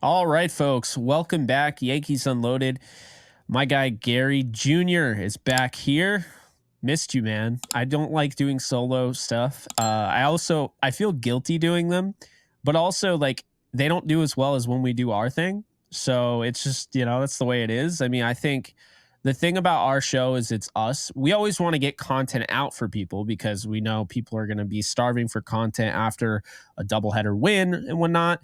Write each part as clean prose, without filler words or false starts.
All right, folks, welcome back. Yankees Unloaded. My guy Gary Jr. is back here. Missed you, man. I don't like doing solo stuff. I feel guilty doing them, but also like they don't do as well as when we do our thing. So it's just, that's the way it is. I mean, I think the thing about our show is it's us. We always want to get content out for people because we know people are going to be starving for content after a doubleheader win and whatnot.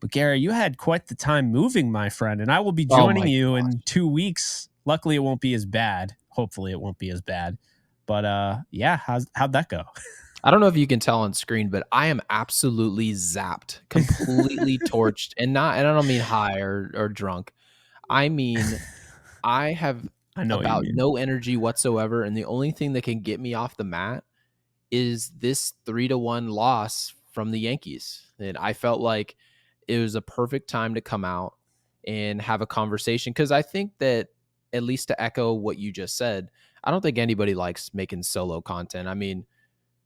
But Gary, you had quite the time moving, my friend, and I will be Oh joining my you gosh. in 2 weeks. Luckily, it won't be as bad. Hopefully, it won't be as bad. But yeah, how'd that go? I don't know if you can tell on screen, but I am absolutely zapped, completely torched, and I don't mean high or drunk. I mean, I have I know what you about mean. no energy whatsoever, and the only thing that can get me off the mat is this 3-1 loss from the Yankees. And I felt like it was a perfect time to come out and have a conversation because I think that, at least to echo what you just said, I don't think anybody likes making solo content. I mean,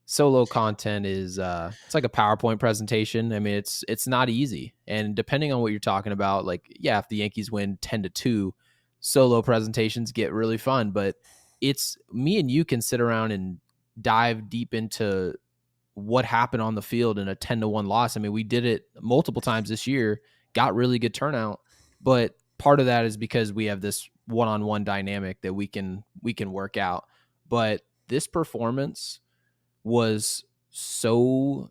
solo content is it's like a PowerPoint presentation. I mean, it's not easy. And depending on what you're talking about, like, yeah, if the Yankees win 10-2, solo presentations get really fun, but it's me and you can sit around and dive deep into what happened on the field in a 10-1 loss. I mean, we did it multiple times this year, got really good turnout, but part of that is because we have this one-on-one dynamic that we can work out. But this performance was so,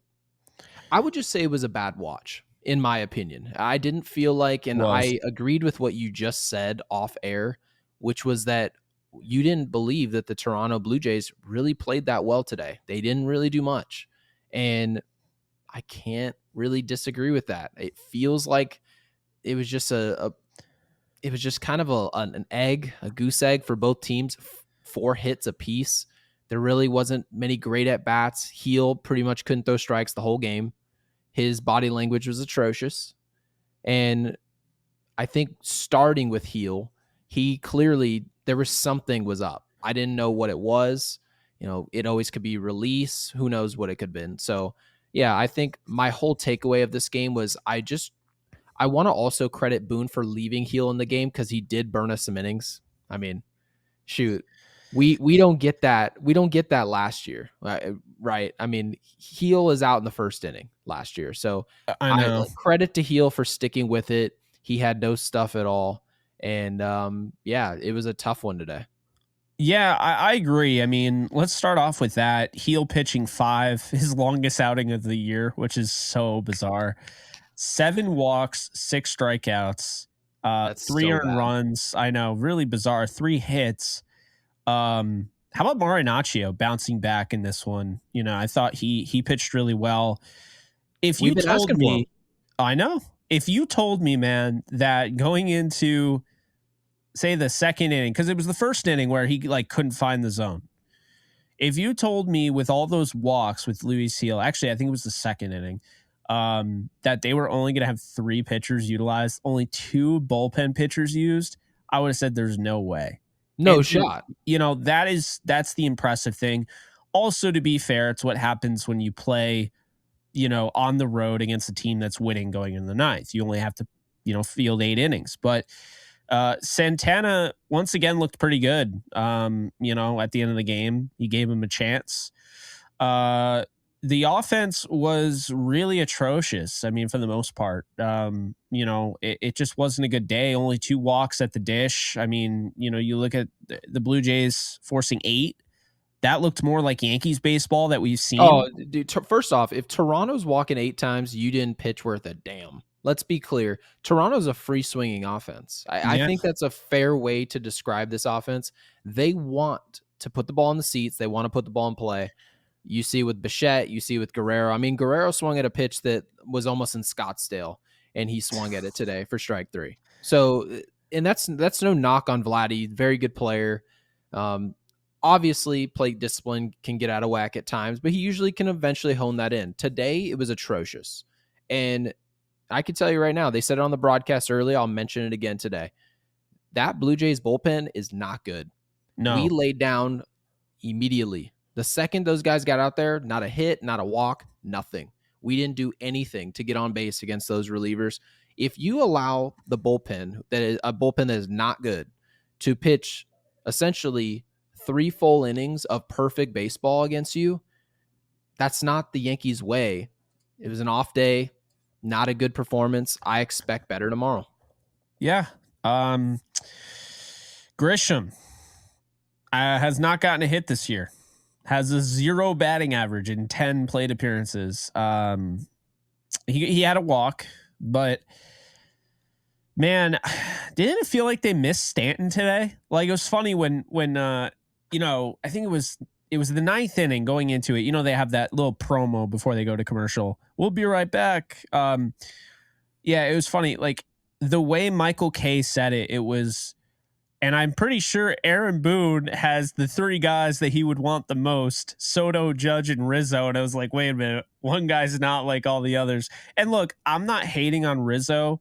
I would just say it was a bad watch, in my opinion. I didn't feel like, and Was I agreed with what you just said off air, which was that you didn't believe that the Toronto Blue Jays really played that well today. They didn't really do much. And I can't really disagree with that. It feels like it was just it was just kind of a goose egg for both teams. 4 hits apiece. There really wasn't many great at bats. Heel pretty much couldn't throw strikes the whole game. His body language was atrocious. And I think starting with Heel, he clearly, there was something was up. I didn't know what it was. It always could be release. Who knows what it could have been. So, yeah, I think my whole takeaway of this game was I want to also credit Boone for leaving Heel in the game because he did burn us some innings. I mean, shoot, we don't get that. We don't get that last year, right? I mean, Heel is out in the first inning last year, so I I know. like credit to Heel for sticking with it. He had no stuff at all, and yeah, it was a tough one today. Yeah, I agree. I mean, let's start off with that. Heel pitching 5, his longest outing of the year, which is so bizarre. 7 walks, 6 strikeouts, That's 3 so earned bad. runs. I know, really bizarre. 3 hits. How about Marinaccio bouncing back in this one? I thought he pitched really well. If We've you been told asking for him. me, I know. If you told me, man, that going into say the second inning, because it was the first inning where he like couldn't find the zone. If you told me with all those walks with Luis Heel, actually I think it was the second inning, that they were only going to have 3 pitchers utilized, only 2 bullpen pitchers used, I would have said there's no way. No And shot. that's the impressive thing. Also, to be fair, it's what happens when you play, on the road against a team that's winning going in the ninth. You only have to, field 8 innings. But Santana once again looked pretty good. At the end of the game, he gave him a chance. The offense was really atrocious. I mean, for the most part, it just wasn't a good day. Only 2 walks at the dish. I mean, you look at the Blue Jays forcing 8. That looked more like Yankees baseball that we've seen. Oh, dude, first off, if Toronto's walking 8 times, you didn't pitch worth a damn. Let's be clear. Toronto's a free swinging offense. I Yeah. think that's a fair way to describe this offense. They want to put the ball in the seats. They want to put the ball in play. You see with Bichette, you see with Guerrero. I mean, Guerrero swung at a pitch that was almost in Scottsdale, and he swung at it today for strike 3. So, and that's no knock on Vladdy. Very good player. Um, Obviously, plate discipline can get out of whack at times, but he usually can eventually hone that in. Today, it was atrocious. And I can tell you right now, they said it on the broadcast earlier. I'll mention it again today. That Blue Jays bullpen is not good. We No. laid down immediately. The second those guys got out there, not a hit, not a walk, nothing. We didn't do anything to get on base against those relievers. If you allow the bullpen, that is a bullpen that is not good, to pitch essentially 3 full innings of perfect baseball against you, that's not the Yankees' way. It was an off day, not a good performance. I expect better tomorrow. Yeah. Grisham has not gotten a hit this year. Has a 0 batting average in 10 plate appearances. He had a walk, but man, didn't it feel like they missed Stanton today? Like, it was funny when I think it was the ninth inning going into it. You know, they have that little promo before they go to commercial. We'll be right back. Yeah, it was funny. Like, the way Michael Kay said it, it was, and I'm pretty sure Aaron Boone has the 3 guys that he would want the most: Soto, Judge, and Rizzo. And I was like, wait a minute, one guy's not like all the others. And look, I'm not hating on Rizzo.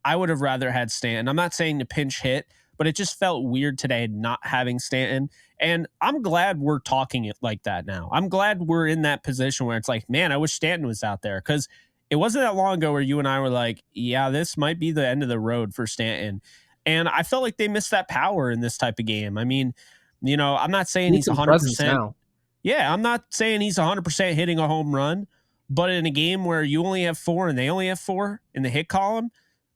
I would have rather had Stanton. I'm not saying to pinch hit, but it just felt weird today not having Stanton. And I'm glad we're talking it like that now. I'm glad we're in that position where it's like, man, I wish Stanton was out there, because it wasn't that long ago where you and I were like, yeah, this might be the end of the road for Stanton. And I felt like they missed that power in this type of game. I mean, I'm not saying Need he's some presence 100%. now. Yeah, I'm not saying he's 100% hitting a home run, but in a game where you only have 4 and they only have 4 in the hit column,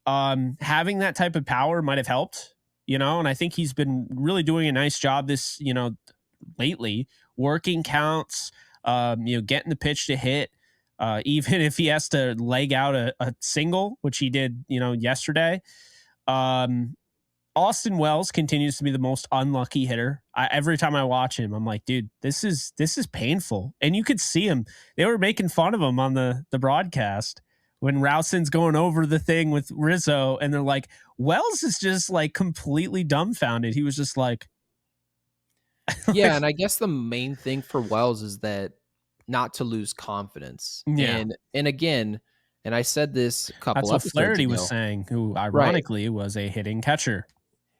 having that type of power might have helped, and I think he's been really doing a nice job lately, working counts, getting the pitch to hit, even if he has to leg out a single, which he did, yesterday. Austin Wells continues to be the most unlucky hitter. Every time I watch him, I'm like, dude, this is painful. And you could see him. They were making fun of him on the broadcast when Rowson's going over the thing with Rizzo, and they're like, Wells is just like completely dumbfounded. He was just like, Yeah, and I guess the main thing for Wells is that not to lose confidence. yeah. And again, and I said this a That's couple what episodes Flaherty was ago. saying, who Right. ironically was a hitting catcher.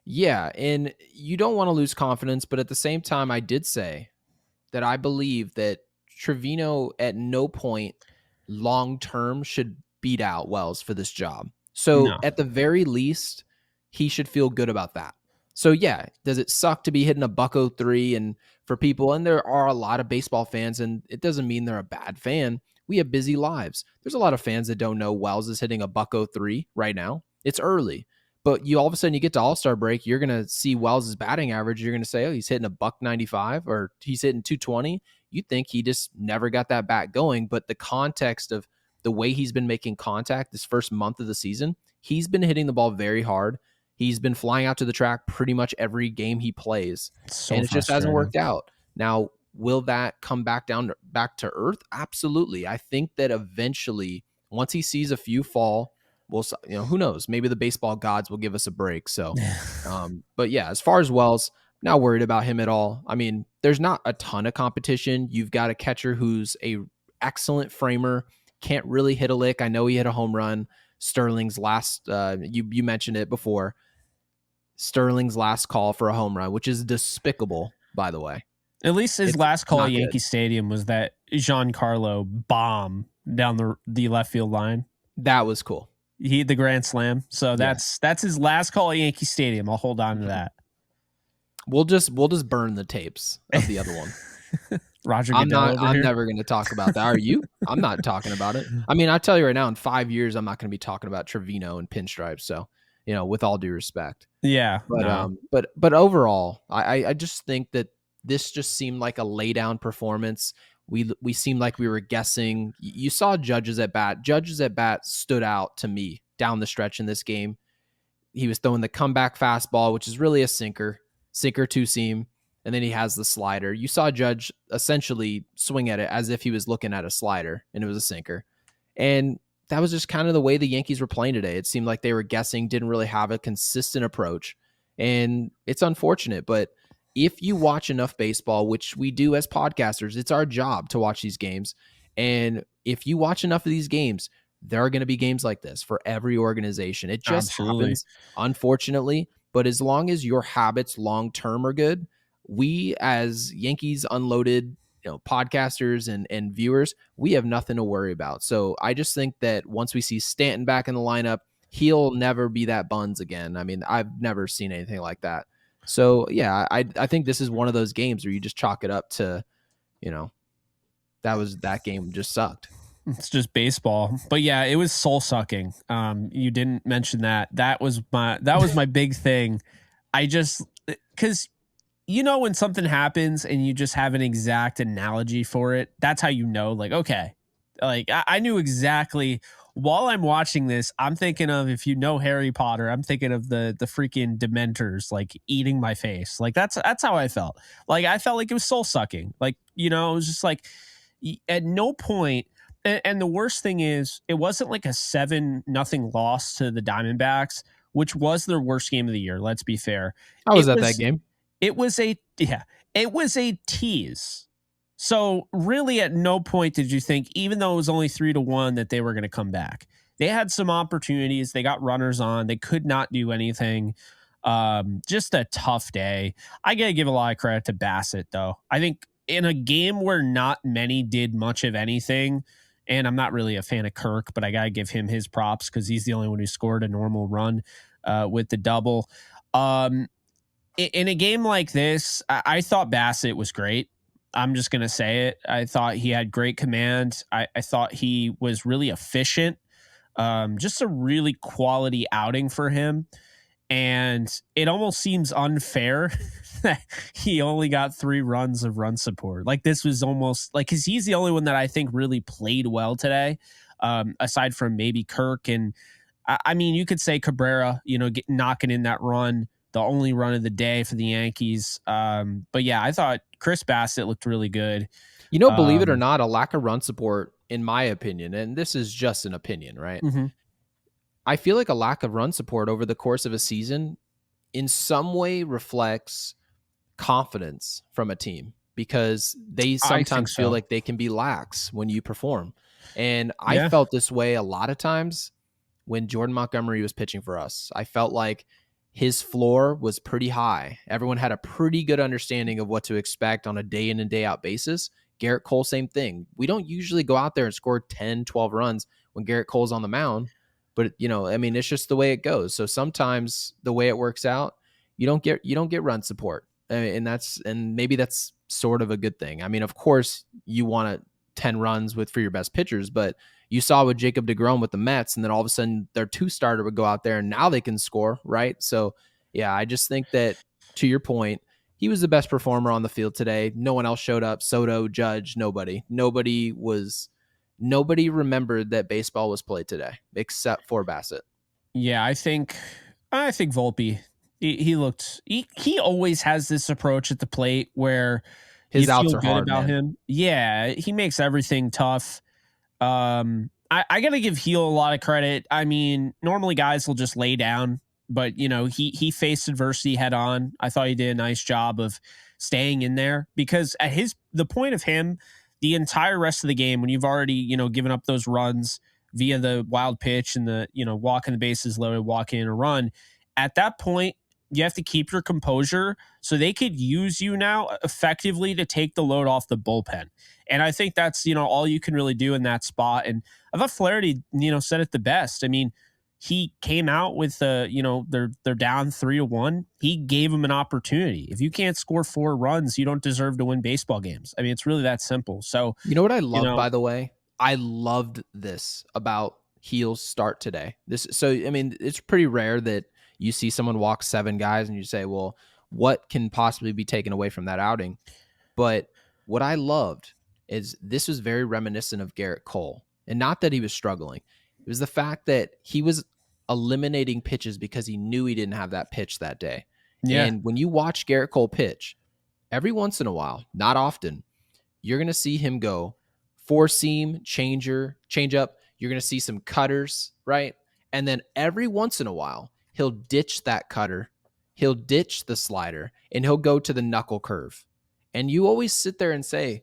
Yeah, and you don't want to lose confidence, but at the same time, I did say that I believe that Trevino at no point long term should beat out Wells for this job. So No, at the very least, he should feel good about that. So yeah, does it suck to be hitting a buck 03 and for people, and there are a lot of baseball fans, and it doesn't mean they're a bad fan. We have busy lives. There's a lot of fans that don't know Wells is hitting a buck 03 right now. It's early. But you all of a sudden you get to All-Star break, you're gonna see Wells' batting average. You're gonna say, oh, he's hitting a buck 95 or he's hitting 220. You think he just never got that bat going. But the context of the way he's been making contact this first month of the season, he's been hitting the ball very hard. He's been flying out to the track pretty much every game he plays, it's so and it just hasn't frustrating. worked out. Now, will that come back to earth? Absolutely. I think that eventually, once he sees a few fall, we'll, who knows? Maybe the baseball gods will give us a break. So, but yeah, as far as Wells, not worried about him at all. I mean, there's not a ton of competition. You've got a catcher who's a excellent framer, can't really hit a lick. I know he hit a home run. Sterling's last, you mentioned it before. Sterling's last call for a home run, which is despicable, by the way. At least his It's last call at not Yankee good. Stadium was that Giancarlo bomb down the left field line. That was cool. He hit the grand slam. So Yeah. that's his last call at Yankee Stadium. I'll hold on to that. We'll just burn the tapes of the other one. Roger I'm Goodell not. over I'm here. never going to talk about that. Are you? I'm not talking about it. I mean, I tell you right now, in 5 years, I'm not going to be talking about Trevino and pinstripes. So, with all due respect. Yeah, But no. but overall, I just think that this just seemed like a lay down performance. We seemed like we were guessing. You saw Judge's at bat. Judge's at bat stood out to me down the stretch in this game. He was throwing the comeback fastball, which is really a sinker two seam, and then he has the slider. You saw Judge essentially swing at it as if he was looking at a slider, and it was a sinker. And that was just kind of the way the Yankees were playing today. It seemed like they were guessing, didn't really have a consistent approach. And it's unfortunate, but if you watch enough baseball, which we do as podcasters, it's our job to watch these games. And if you watch enough of these games, there are going to be games like this for every organization. It just Absolutely. happens, unfortunately. But as long as your habits long term are good, we as Yankees Unloaded podcasters and viewers, we have nothing to worry about. So I just think that once we see Stanton back in the lineup, he'll never be that Buns again. I mean, I've never seen anything like that. So yeah, I think this is one of those games where you just chalk it up to, you know, that game just sucked. It's just baseball. But yeah, it was soul sucking. You didn't mention that. That was my big thing. I just because when something happens and you just have an exact analogy for it, that's how you know, like, okay. Like I knew exactly while I'm watching this, I'm thinking of, if you know Harry Potter, I'm thinking of the freaking Dementors like eating my face. Like that's how I felt. Like I felt like it was soul sucking. Like, it was just like at no point. And the worst thing is, it wasn't like a 7-0 loss to the Diamondbacks, which was their worst game of the year. Let's be fair. I was It at that was game. it was a yeah, it was a tease. So really, at no point did you think, even though it was only 3-1, that they were going to come back. They had some opportunities. They got runners on. They could not do anything. Just a tough day. I gotta give a lot of credit to Bassett, though. I think in a game where not many did much of anything, and I'm not really a fan of Kirk, but I gotta give him his props because he's the only one who scored a normal run with the double. Um, in a game like this, I thought Bassett was great. I'm just going to say it. I thought he had great command. I thought he was really efficient. Just a really quality outing for him. And it almost seems unfair that he only got 3 runs of run support. Like, this was almost like, because he's the only one that I think really played well today, aside from maybe Kirk. And I mean, you could say Cabrera, knocking in that run, the only run of the day for the Yankees. But yeah, I thought Chris Bassett looked really good. Believe it or Um, not, a lack of run support, in my opinion, and this is just an opinion, right? mhm. I feel like a lack of run support over the course of a season in some way reflects confidence from a team because they I think sometimes feel so. like they can be lax when you perform. And I Yeah. felt this way a lot of times when Jordan Montgomery was pitching for us. I felt like his floor was pretty high. Everyone had a pretty good understanding of what to expect on a day in and day out basis. Garrett Cole, same thing. We don't usually go out there and score 10, 12 runs when Garrett Cole's on the mound. But I mean, it's just the way it goes. So sometimes the way it works out, you don't get run support. And maybe that's sort of a good thing. I mean, of course, you want 10 runs for your best pitchers, but you saw with Jacob deGrom with the Mets, and then all of a sudden their 2-starter would go out there and now they can score, right? So, yeah, I just think that, to your point, he was the best performer on the field today. No one else showed up. Soto, Judge, nobody. Nobody remembered that baseball was played today except for Bassett. Yeah, I think Volpe. He looked. He always has this approach at the plate where you His outs feel are good hard, about man. him. Yeah, he makes everything tough. I got to give Heel a lot of credit. I mean, normally guys will just lay down, but he faced adversity head on. I thought he did a nice job of staying in there, because at the point of him, the entire rest of the game, when you've already given up those runs via the wild pitch and the walking the bases loaded, walking in a run, at that point you have to keep your composure so they could use you now effectively to take the load off the bullpen. And I think that's all you can really do in that spot. And I thought Flaherty, said it the best. I mean, he came out with they're down 3-1. He gave them an opportunity. If you can't score 4 runs, you don't deserve to win baseball games. I mean, it's really that simple. So, You know what I you loved, know, by the way? I loved this about Heel's start today. I mean, it's pretty rare that you see someone walk 7 guys and you say, well, what can possibly be taken away from that outing? But what I loved is this was very reminiscent of Garrett Cole. And not that he was struggling. It was the fact that he was eliminating pitches because he knew he didn't have that pitch that day. yeah, And when you watch Garrett Cole pitch, every once in a while, not often, you're going to see him go 4-seam, change up. You're going to see some cutters, right? And then every once in a while, he'll ditch that cutter, he'll ditch the slider, and he'll go to the knuckle curve. And you always sit there and say,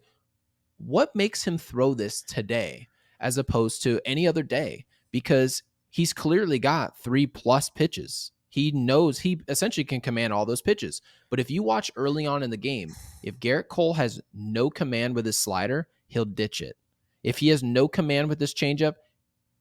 what makes him throw this today as opposed to any other day? Because he's clearly got 3+ pitches. He knows he essentially can command all those pitches. But if you watch early on in the game, if Garrett Cole has no command with his slider, he'll ditch it. If he has no command with this changeup,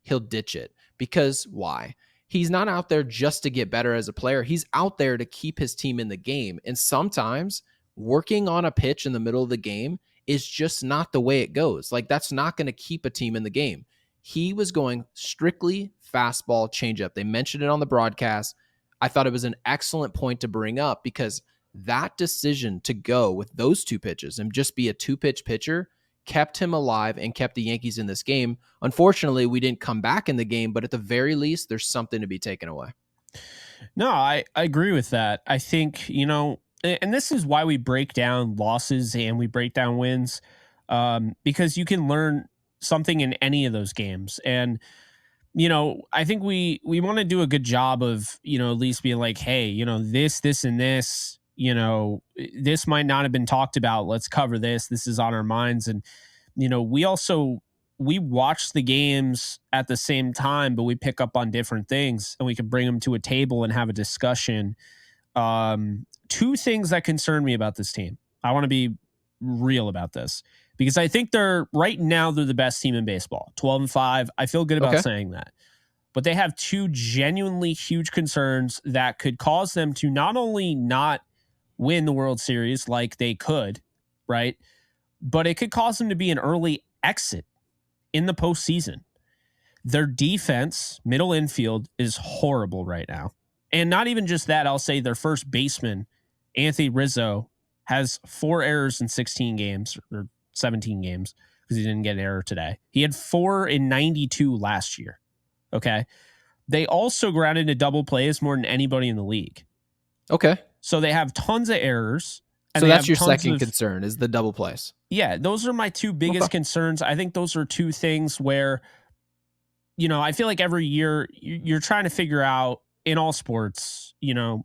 he'll ditch it. Because why? He's not out there just to get better as a player. He's out there to keep his team in the game. And sometimes working on a pitch in the middle of the game is just not the way it goes. Like, that's not going to keep a team in the game. He was going strictly fastball changeup. They mentioned it on the broadcast. I thought it was an excellent point to bring up because that decision to go with those two pitches and just be a two-pitch pitcher kept him alive and kept the Yankees in this game. Unfortunately, we didn't come back in the game, but at the very least, there's something to be taken away. No, I agree with that. I think, and this is why we break down losses and we break down wins, because you can learn something in any of those games. And, I think we want to do a good job of, at least being like, hey, this, and this, this might not have been talked about. Let's cover this. This is on our minds. And, we watch the games at the same time, but we pick up on different things and we can bring them to a table and have a discussion. Two things that concern me about this team. I want to be real about this because I think they're the best team in baseball, 12-5. I feel good about saying that, but they have two genuinely huge concerns that could cause them to not only not win the World Series like they could, right? But it could cause them to be an early exit in the postseason. Their defense, middle infield, is horrible right now. And not even just that, I'll say their first baseman, Anthony Rizzo, has 4 errors in 16 games or 17 games because he didn't get an error today. He had 4 in 92 last year. Okay. They also grounded into double plays more than anybody in the league. Okay. So they have tons of errors. So that's your second concern is the double plays. Yeah, those are my two biggest concerns. I think those are two things where, I feel like every year you're trying to figure out in all sports,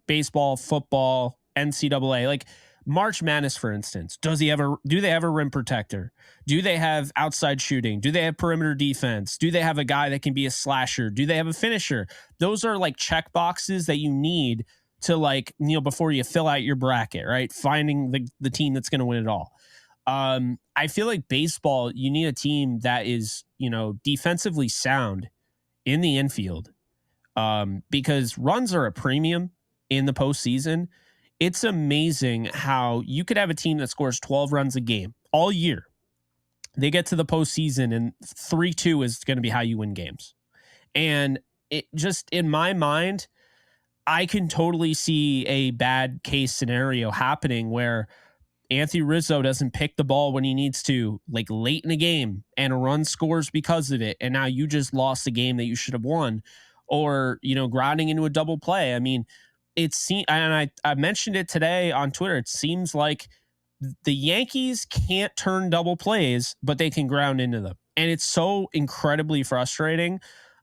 baseball, football, NCAA, like March Madness, for instance, do they have a rim protector? Do they have outside shooting? Do they have perimeter defense? Do they have a guy that can be a slasher? Do they have a finisher? Those are like check boxes that you need to before you fill out your bracket, right? Finding the team that's going to win it all. I feel like baseball, you need a team that is, defensively sound in the infield, because runs are a premium in the postseason. It's amazing how you could have a team that scores 12 runs a game all year. They get to the postseason and 3-2 is going to be how you win games. And it just, in my mind, I can totally see a bad case scenario happening where Anthony Rizzo doesn't pick the ball when he needs to, like late in the game, and a run scores because of it. And now you just lost a game that you should have won, or, grounding into a double play. I mean, and I mentioned it today on Twitter. It seems like the Yankees can't turn double plays, but they can ground into them. And it's so incredibly frustrating.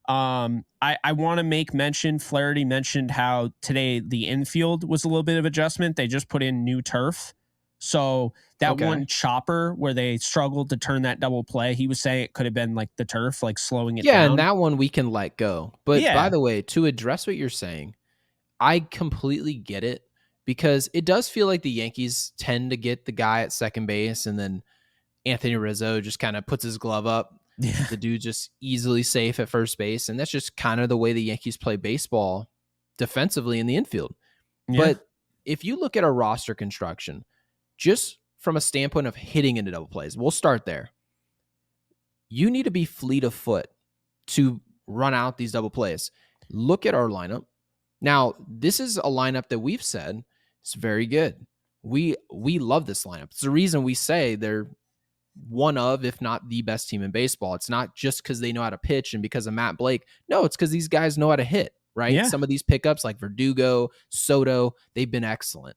I want to make mention, Flaherty mentioned how today the infield was a little bit of adjustment. They just put in new turf. So that one chopper where they struggled to turn that double play, he was saying it could have been like the turf, like slowing it down. Yeah, and that one we can let go. But by the way, to address what you're saying, I completely get it because it does feel like the Yankees tend to get the guy at second base and then Anthony Rizzo just kind of puts his glove up. Yeah. The dude's just easily safe at first base. And that's just kind of the way the Yankees play baseball defensively in the infield. Yeah. But if you look at our roster construction, just from a standpoint of hitting into double plays, we'll start there. You need to be fleet of foot to run out these double plays. Look at our lineup. Now, this is a lineup that we've said is very good. We love this lineup. It's the reason we say they're one of, if not the best team in baseball. It's not just because they know how to pitch and because of Matt Blake. No, it's because these guys know how to hit, right? Yeah. Some of these pickups like Verdugo, Soto, they've been excellent.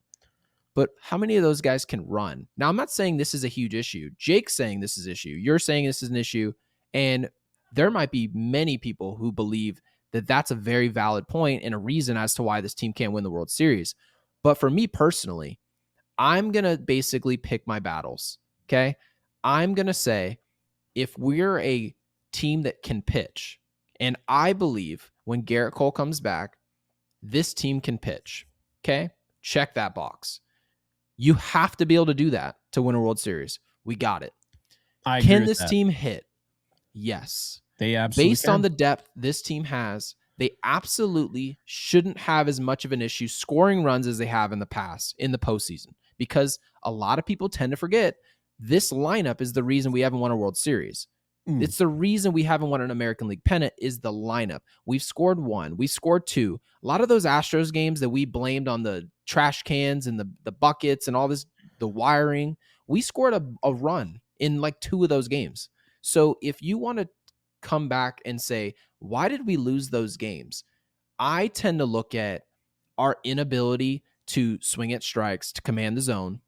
But how many of those guys can run? Now, I'm not saying this is a huge issue. Jake's saying this is an issue. You're saying this is an issue. And there might be many people who believe that that's a very valid point and a reason as to why this team can't win the World Series. But for me personally, I'm going to basically pick my battles, okay? I'm going to say if we're a team that can pitch, and I believe when Garrett Cole comes back, this team can pitch, okay? Check that box. You have to be able to do that to win a World Series. We got it. Can this team hit? Yes. They absolutely Based on the depth this team has, they absolutely shouldn't have as much of an issue scoring runs as they have in the past in the postseason, because a lot of people tend to forget this lineup is the reason we haven't won a World Series. Mm. It's the reason we haven't won an American League pennant is the lineup. We've scored one, we scored two. A lot of those Astros games that we blamed on the trash cans and the buckets and all this, the wiring, we scored a run in like two of those games. So if you want to come back and say, why did we lose those games? I tend to look at our inability to swing at strikes, to command the zone,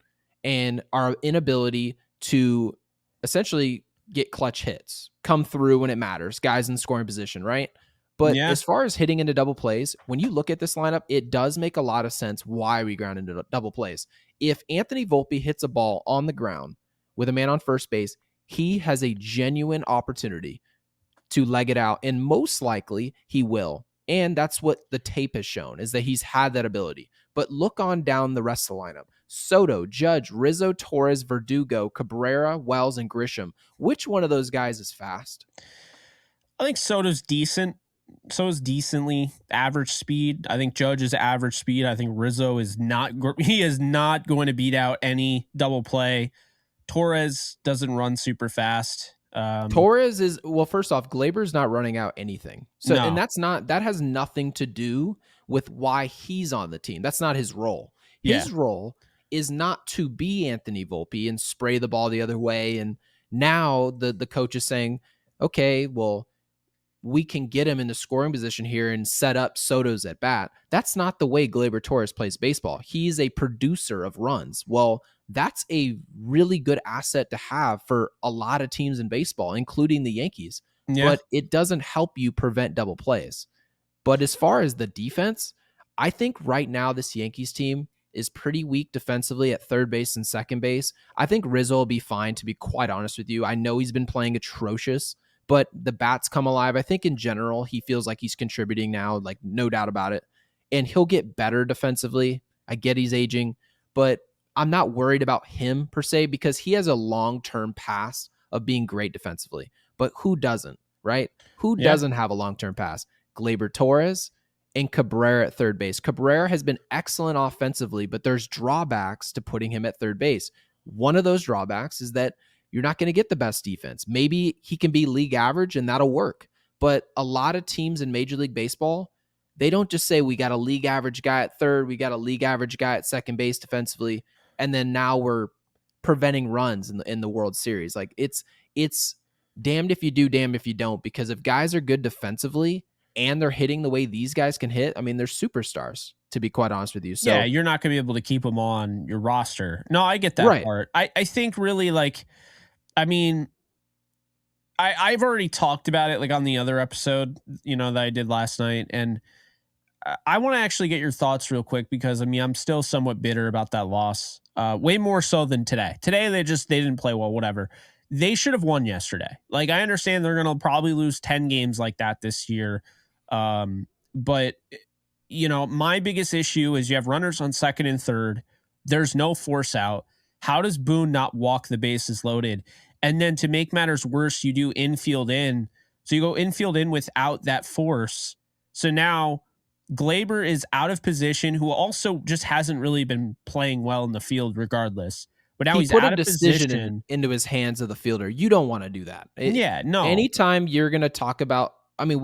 and our inability to essentially get clutch hits, come through when it matters, guys in scoring position, right? But Yeah. as far as hitting into double plays, when you look at this lineup, it does make a lot of sense why we ground into double plays. If Anthony Volpe hits a ball on the ground with a man on first base, he has a genuine opportunity to leg it out, and most likely he will. And that's what the tape has shown, is that he's had that ability. But look on down the rest of the lineup. Soto, Judge, Rizzo, Torres, Verdugo, Cabrera, Wells, and Grisham. Which one of those guys is fast? I think Soto's decent. So is decently average speed. I think Judge is average speed. I think Rizzo is not. He is not going to beat out any double play. Torres doesn't run super fast. Torres is, well, first off, Glaber's not running out anything. So, and No. that has nothing to do with why he's on the team. That's not his role. Yeah. His role is not to be Anthony Volpe and spray the ball the other way. And now the coach is saying, okay, well, we can get him in the scoring position here and set up Soto's at bat. That's not the way Gleyber Torres plays baseball. He's a producer of runs. Well, that's a really good asset to have for a lot of teams in baseball, including the Yankees. Yeah. But it doesn't help you prevent double plays. But as far as the defense, I think right now this Yankees team is pretty weak defensively at third base and second base. I think Rizzo will be fine, to be quite honest with you. I know he's been playing atrocious, but the bats come alive. I think in general, he feels like he's contributing now, like no doubt about it. And he'll get better defensively. I get he's aging, but I'm not worried about him per se, because he has a long-term past of being great defensively. But who doesn't, right? Who Yeah. doesn't have a long-term past? Gleyber Torres and Cabrera at third base. Cabrera has been excellent offensively, but there's drawbacks to putting him at third base. One of those drawbacks is that you're not going to get the best defense. Maybe he can be league average and that'll work. But a lot of teams in Major League Baseball, they don't just say we got a league average guy at third, we got a league average guy at second base defensively, and then now we're preventing runs in the World Series. Like it's damned if you do, damned if you don't, because if guys are good defensively and they're hitting the way these guys can hit, I mean, they're superstars, to be quite honest with you. So Yeah, you're not going to be able to keep them on your roster. No, I get that right. part. I think really like, I mean, I've already talked about it like on the other episode, that I did last night. And I want to actually get your thoughts real quick, because I mean, I'm still somewhat bitter about that loss. Way more so than today. Today, they didn't play well, whatever. They should have won yesterday. Like, I understand they're going to probably lose 10 games like that this year. But my biggest issue is you have runners on second and third. There's no force out. How does Boone not walk the bases loaded? And then to make matters worse, you do infield in. So you go infield in without that force. So now Glaber is out of position, who also just hasn't really been playing well in the field regardless. But now He he's put a out of decision position. into his hands of the fielder. You don't want to do that. Yeah, no. Anytime you're going to talk about, I mean,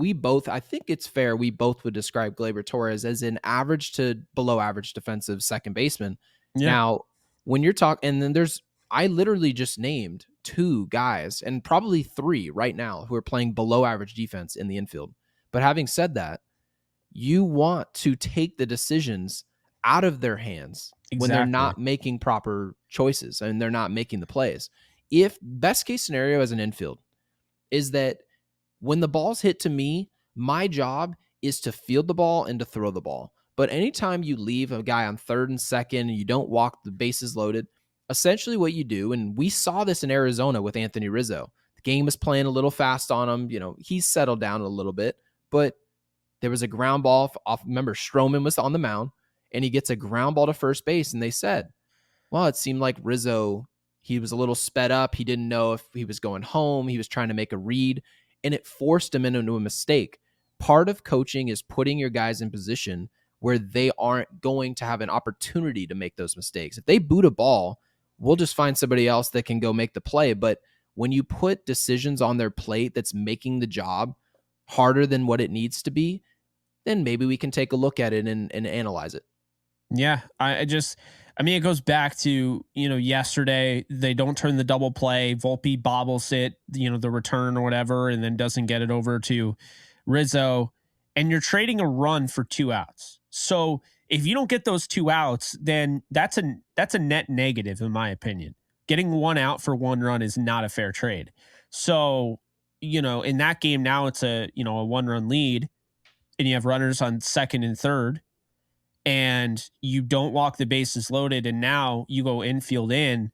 I think it's fair, we both would describe Gleyber Torres as an average to below average defensive second baseman. Yeah. Now, when you're talking, and then I literally just named two guys and probably three right now who are playing below average defense in the infield. But having said that, you want to take the decisions out of their hands when they're Exactly. not making proper choices and they're not making the plays. If best case scenario as an infield is that when the ball's hit to me, my job is to field the ball and to throw the ball. But anytime you leave a guy on third and second and you don't walk the bases loaded, essentially what you do, and we saw this in Arizona with Anthony Rizzo, the game is playing a little fast on him. He's settled down a little bit, but there was a ground ball off. Remember, Stroman was on the mound and he gets a ground ball to first base. And they said, well, it seemed like Rizzo, he was a little sped up. He didn't know if he was going home. He was trying to make a read and it forced him into a mistake. part of coaching is putting your guys in position where they aren't going to have an opportunity to make those mistakes. If they boot a ball, we'll just find somebody else that can go make the play. But when you put decisions on their plate that's making the job harder than what it needs to be, then maybe we can take a look at it and analyze it. Yeah, I mean, it goes back to, yesterday, they don't turn the double play. Volpe bobbles it, the return or whatever, and then doesn't get it over to Rizzo. And you're trading a run for 2 outs. So if you don't get those 2 outs, then that's a net negative, in my opinion. Getting 1 out for 1 run is not a fair trade. So, in that game now it's a 1 run lead, and you have runners on second and third, and you don't walk the bases loaded, and now you go infield in.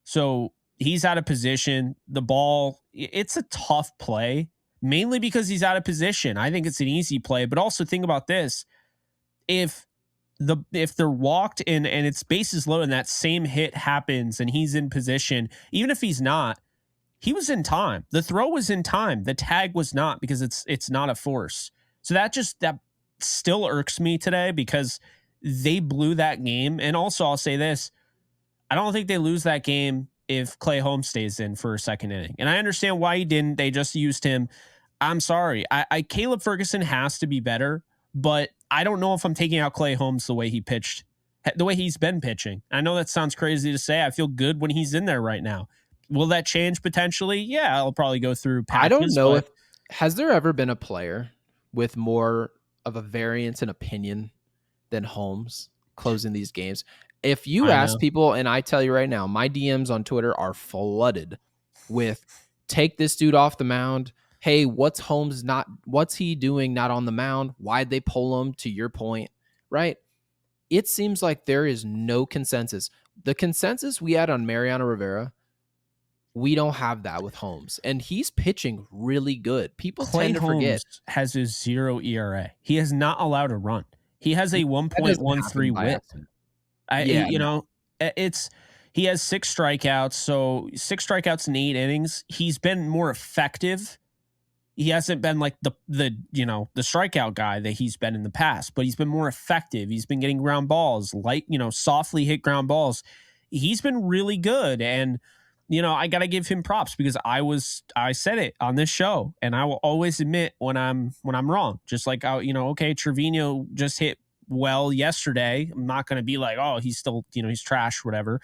So he's out of position. The ball, it's a tough play, mainly because he's out of position. I think it's an easy play, but also think about this. If they're walked and it's bases loaded and that same hit happens and he's in position, even if he's not, he was in time. The throw was in time. The tag was not, because it's not a force. So that still irks me today, because they blew that game. And also, I'll say this: I don't think they lose that game if Clay Holmes stays in for a second inning. And I understand why he didn't. They just used him. I'm sorry. Caleb Ferguson has to be better, but I don't know if I'm taking out Clay Holmes the way he pitched, the way he's been pitching. I know that sounds crazy to say. I feel good when he's in there right now. Will that change potentially? Yeah, I'll probably go through patches. I don't know if has there ever been a player with more of a variance in opinion than Holmes closing these games. If you ask people, and I tell you right now, my DMs on Twitter are flooded with take this dude off the mound. Hey, what's he doing not on the mound? Why'd they pull him, to your point, right? It seems like there is no consensus. The consensus we had on Mariano Rivera, we don't have that with Holmes, and he's pitching really good. People tend to forget. Has a 0 ERA. He has not allowed a run. He has a 1.13 whip. He has 6 strikeouts. So 6 strikeouts in 8 innings. He's been more effective. He hasn't been like the strikeout guy that he's been in the past, but he's been more effective. He's been getting ground balls, softly hit ground balls. He's been really good. And I got to give him props, because I said it on this show, and I will always admit when I'm wrong. Just like, okay, Trevino just hit well yesterday. I'm not going to be like, oh, he's still, he's trash, whatever.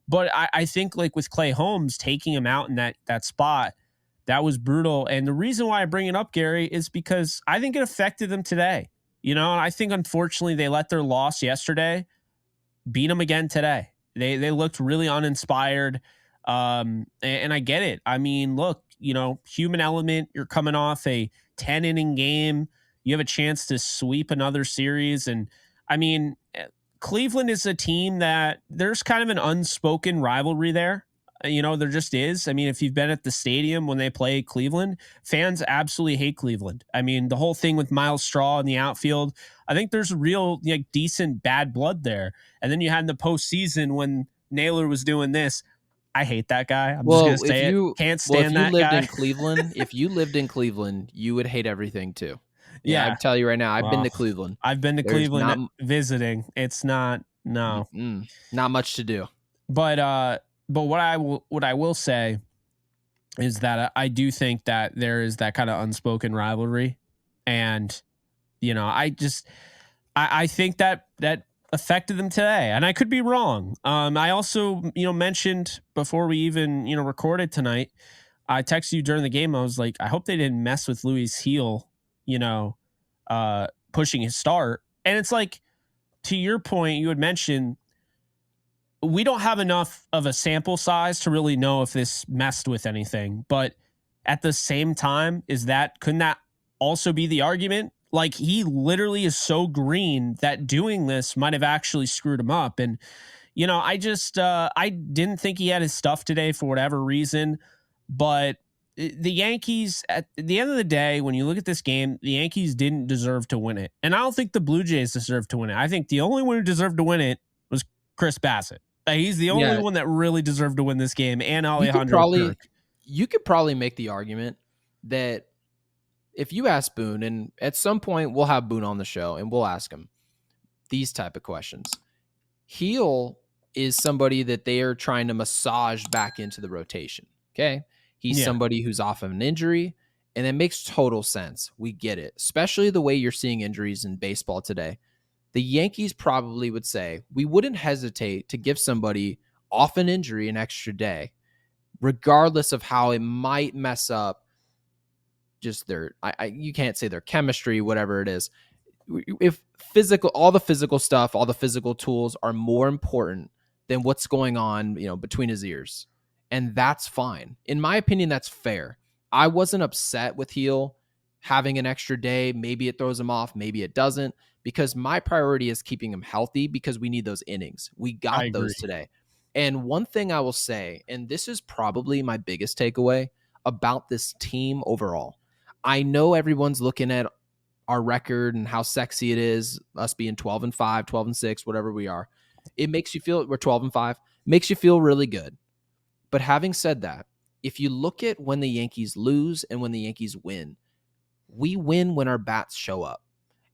But I think, like, with Clay Holmes, taking him out in that spot, that was brutal. And the reason why I bring it up, Gary, is because I think it affected them today. And I think, unfortunately, they let their loss yesterday beat them again today. They looked really uninspired. And I get it. I mean, look, human element, you're coming off a 10-inning game. You have a chance to sweep another series. And I mean, Cleveland is a team that there's kind of an unspoken rivalry there. There just is. I mean, if you've been at the stadium when they play Cleveland, fans absolutely hate Cleveland. I mean, the whole thing with Miles Straw in the outfield, I think there's real, decent bad blood there. And then you had in the postseason when Naylor was doing this. I hate that guy. I'm just going to say it. Can't stand that guy. If you lived in Cleveland, you would hate everything too. Yeah. I tell you right now, I've been to Cleveland. I've been to Cleveland visiting. It's not much to do. But what I will say is that I do think that there is that kind of unspoken rivalry, and I think that affected them today, and I could be wrong. I also mentioned before we even recorded tonight, I texted you during the game. I was like, I hope they didn't mess with Louis' heel, pushing his start. And it's like, to your point, you had mentioned we don't have enough of a sample size to really know if this messed with anything. But at the same time, couldn't that also be the argument? Like, he literally is so green that doing this might have actually screwed him up. And, I didn't think he had his stuff today for whatever reason. But the Yankees, at the end of the day, when you look at this game, the Yankees didn't deserve to win it. And I don't think the Blue Jays deserved to win it. I think the only one who deserved to win it was Chris Bassett. He's the only one that really deserved to win this game, and Alejandro Kirk. You could probably make the argument that if you ask Boone, and at some point we'll have Boone on the show and we'll ask him these type of questions. Heel is somebody that they are trying to massage back into the rotation. Okay. He's Yeah. somebody who's off of an injury, and it makes total sense. We get it, especially the way you're seeing injuries in baseball today. The Yankees probably would say we wouldn't hesitate to give somebody off an injury an extra day, regardless of how it might mess up just their, you can't say their chemistry, whatever it is. If all the physical stuff, all the physical tools are more important than what's going on, between his ears. And that's fine. In my opinion, that's fair. I wasn't upset with Heel having an extra day. Maybe it throws him off, maybe it doesn't, because my priority is keeping him healthy because we need those innings. We I got agree. those today. And one thing I will say, and this is probably my biggest takeaway about this team overall. I know everyone's looking at our record and how sexy it is, us being 12-5, 12-6, whatever we are. It makes you feel, we're 12-5, makes you feel really good. But having said that, if you look at when the Yankees lose and when the Yankees win, we win when our bats show up.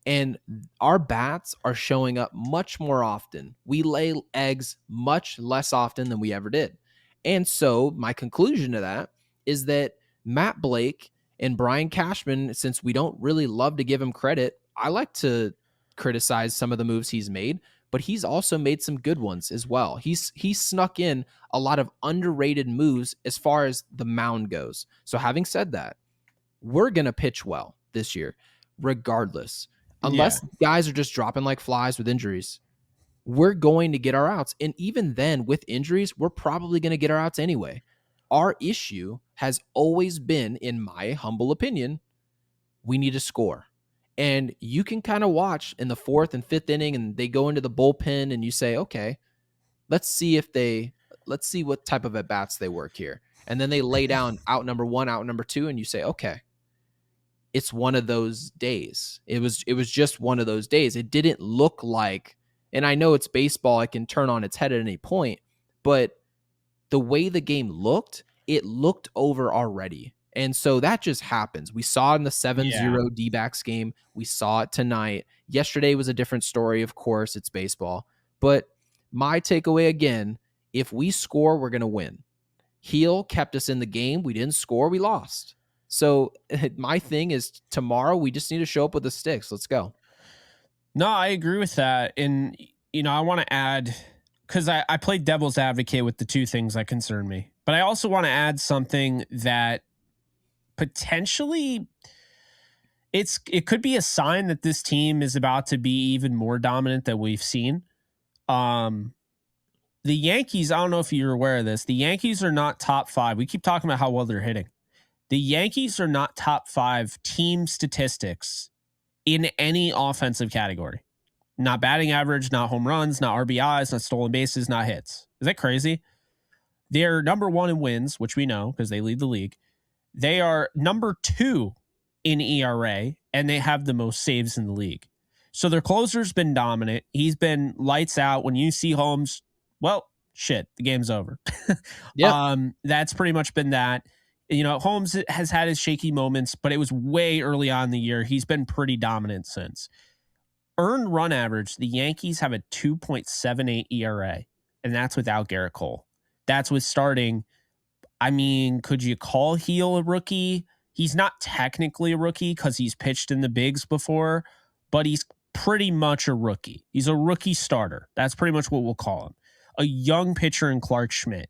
And our bats are showing up much more often. We lay eggs much less often than we ever did. And so my conclusion to that is that Matt Blake and Brian Cashman, since we don't really love to give him credit, I like to criticize some of the moves he's made, but he's also made some good ones as well. He's snuck in a lot of underrated moves as far as the mound goes. So having said that, we're going to pitch well this year, regardless. Yeah. Unless guys are just dropping like flies with injuries, we're going to get our outs. And even then, with injuries, we're probably going to get our outs anyway. Our issue has always been, in my humble opinion, we need to score. And you can kind of watch in the fourth and fifth inning, and they go into the bullpen, and you say, okay, let's see what type of at bats they work here. And then they lay down out number one, out number two, and you say, okay, it's one of those days. It was just one of those days. It didn't look like, and I know it's baseball, it can turn on its head at any point, but the way the game looked, it looked over already. And so that just happens. We saw it in the 7-0 D-backs game. We saw it tonight. Yesterday was a different story, of course. It's baseball. But my takeaway again, if we score, we're going to win. Heel kept us in the game. We didn't score, we lost. So my thing is tomorrow we just need to show up with the sticks. Let's go. No, I agree with that. And, I want to add, because I played devil's advocate with the two things that concern me, but I also want to add something that potentially it could be a sign that this team is about to be even more dominant than we've seen. The Yankees, I don't know if you're aware of this. The Yankees are not top 5. We keep talking about how well they're hitting. The Yankees are not top 5 team statistics in any offensive category. Not batting average, not home runs, not RBIs, not stolen bases, not hits. Is that crazy? They're number 1 in wins, which we know because they lead the league. They are number 2 in ERA, and they have the most saves in the league. So their closer's been dominant. He's been lights out. When you see Holmes, well, shit, the game's over. Yep. That's pretty much been that. Holmes has had his shaky moments, but it was way early on in the year. He's been pretty dominant since. Earned run average, the Yankees have a 2.78 ERA, and that's without Garrett Cole. That's with starting. I mean, could you call Heel a rookie? He's not technically a rookie because he's pitched in the bigs before, but he's pretty much a rookie. He's a rookie starter. That's pretty much what we'll call him. A young pitcher in Clark Schmidt.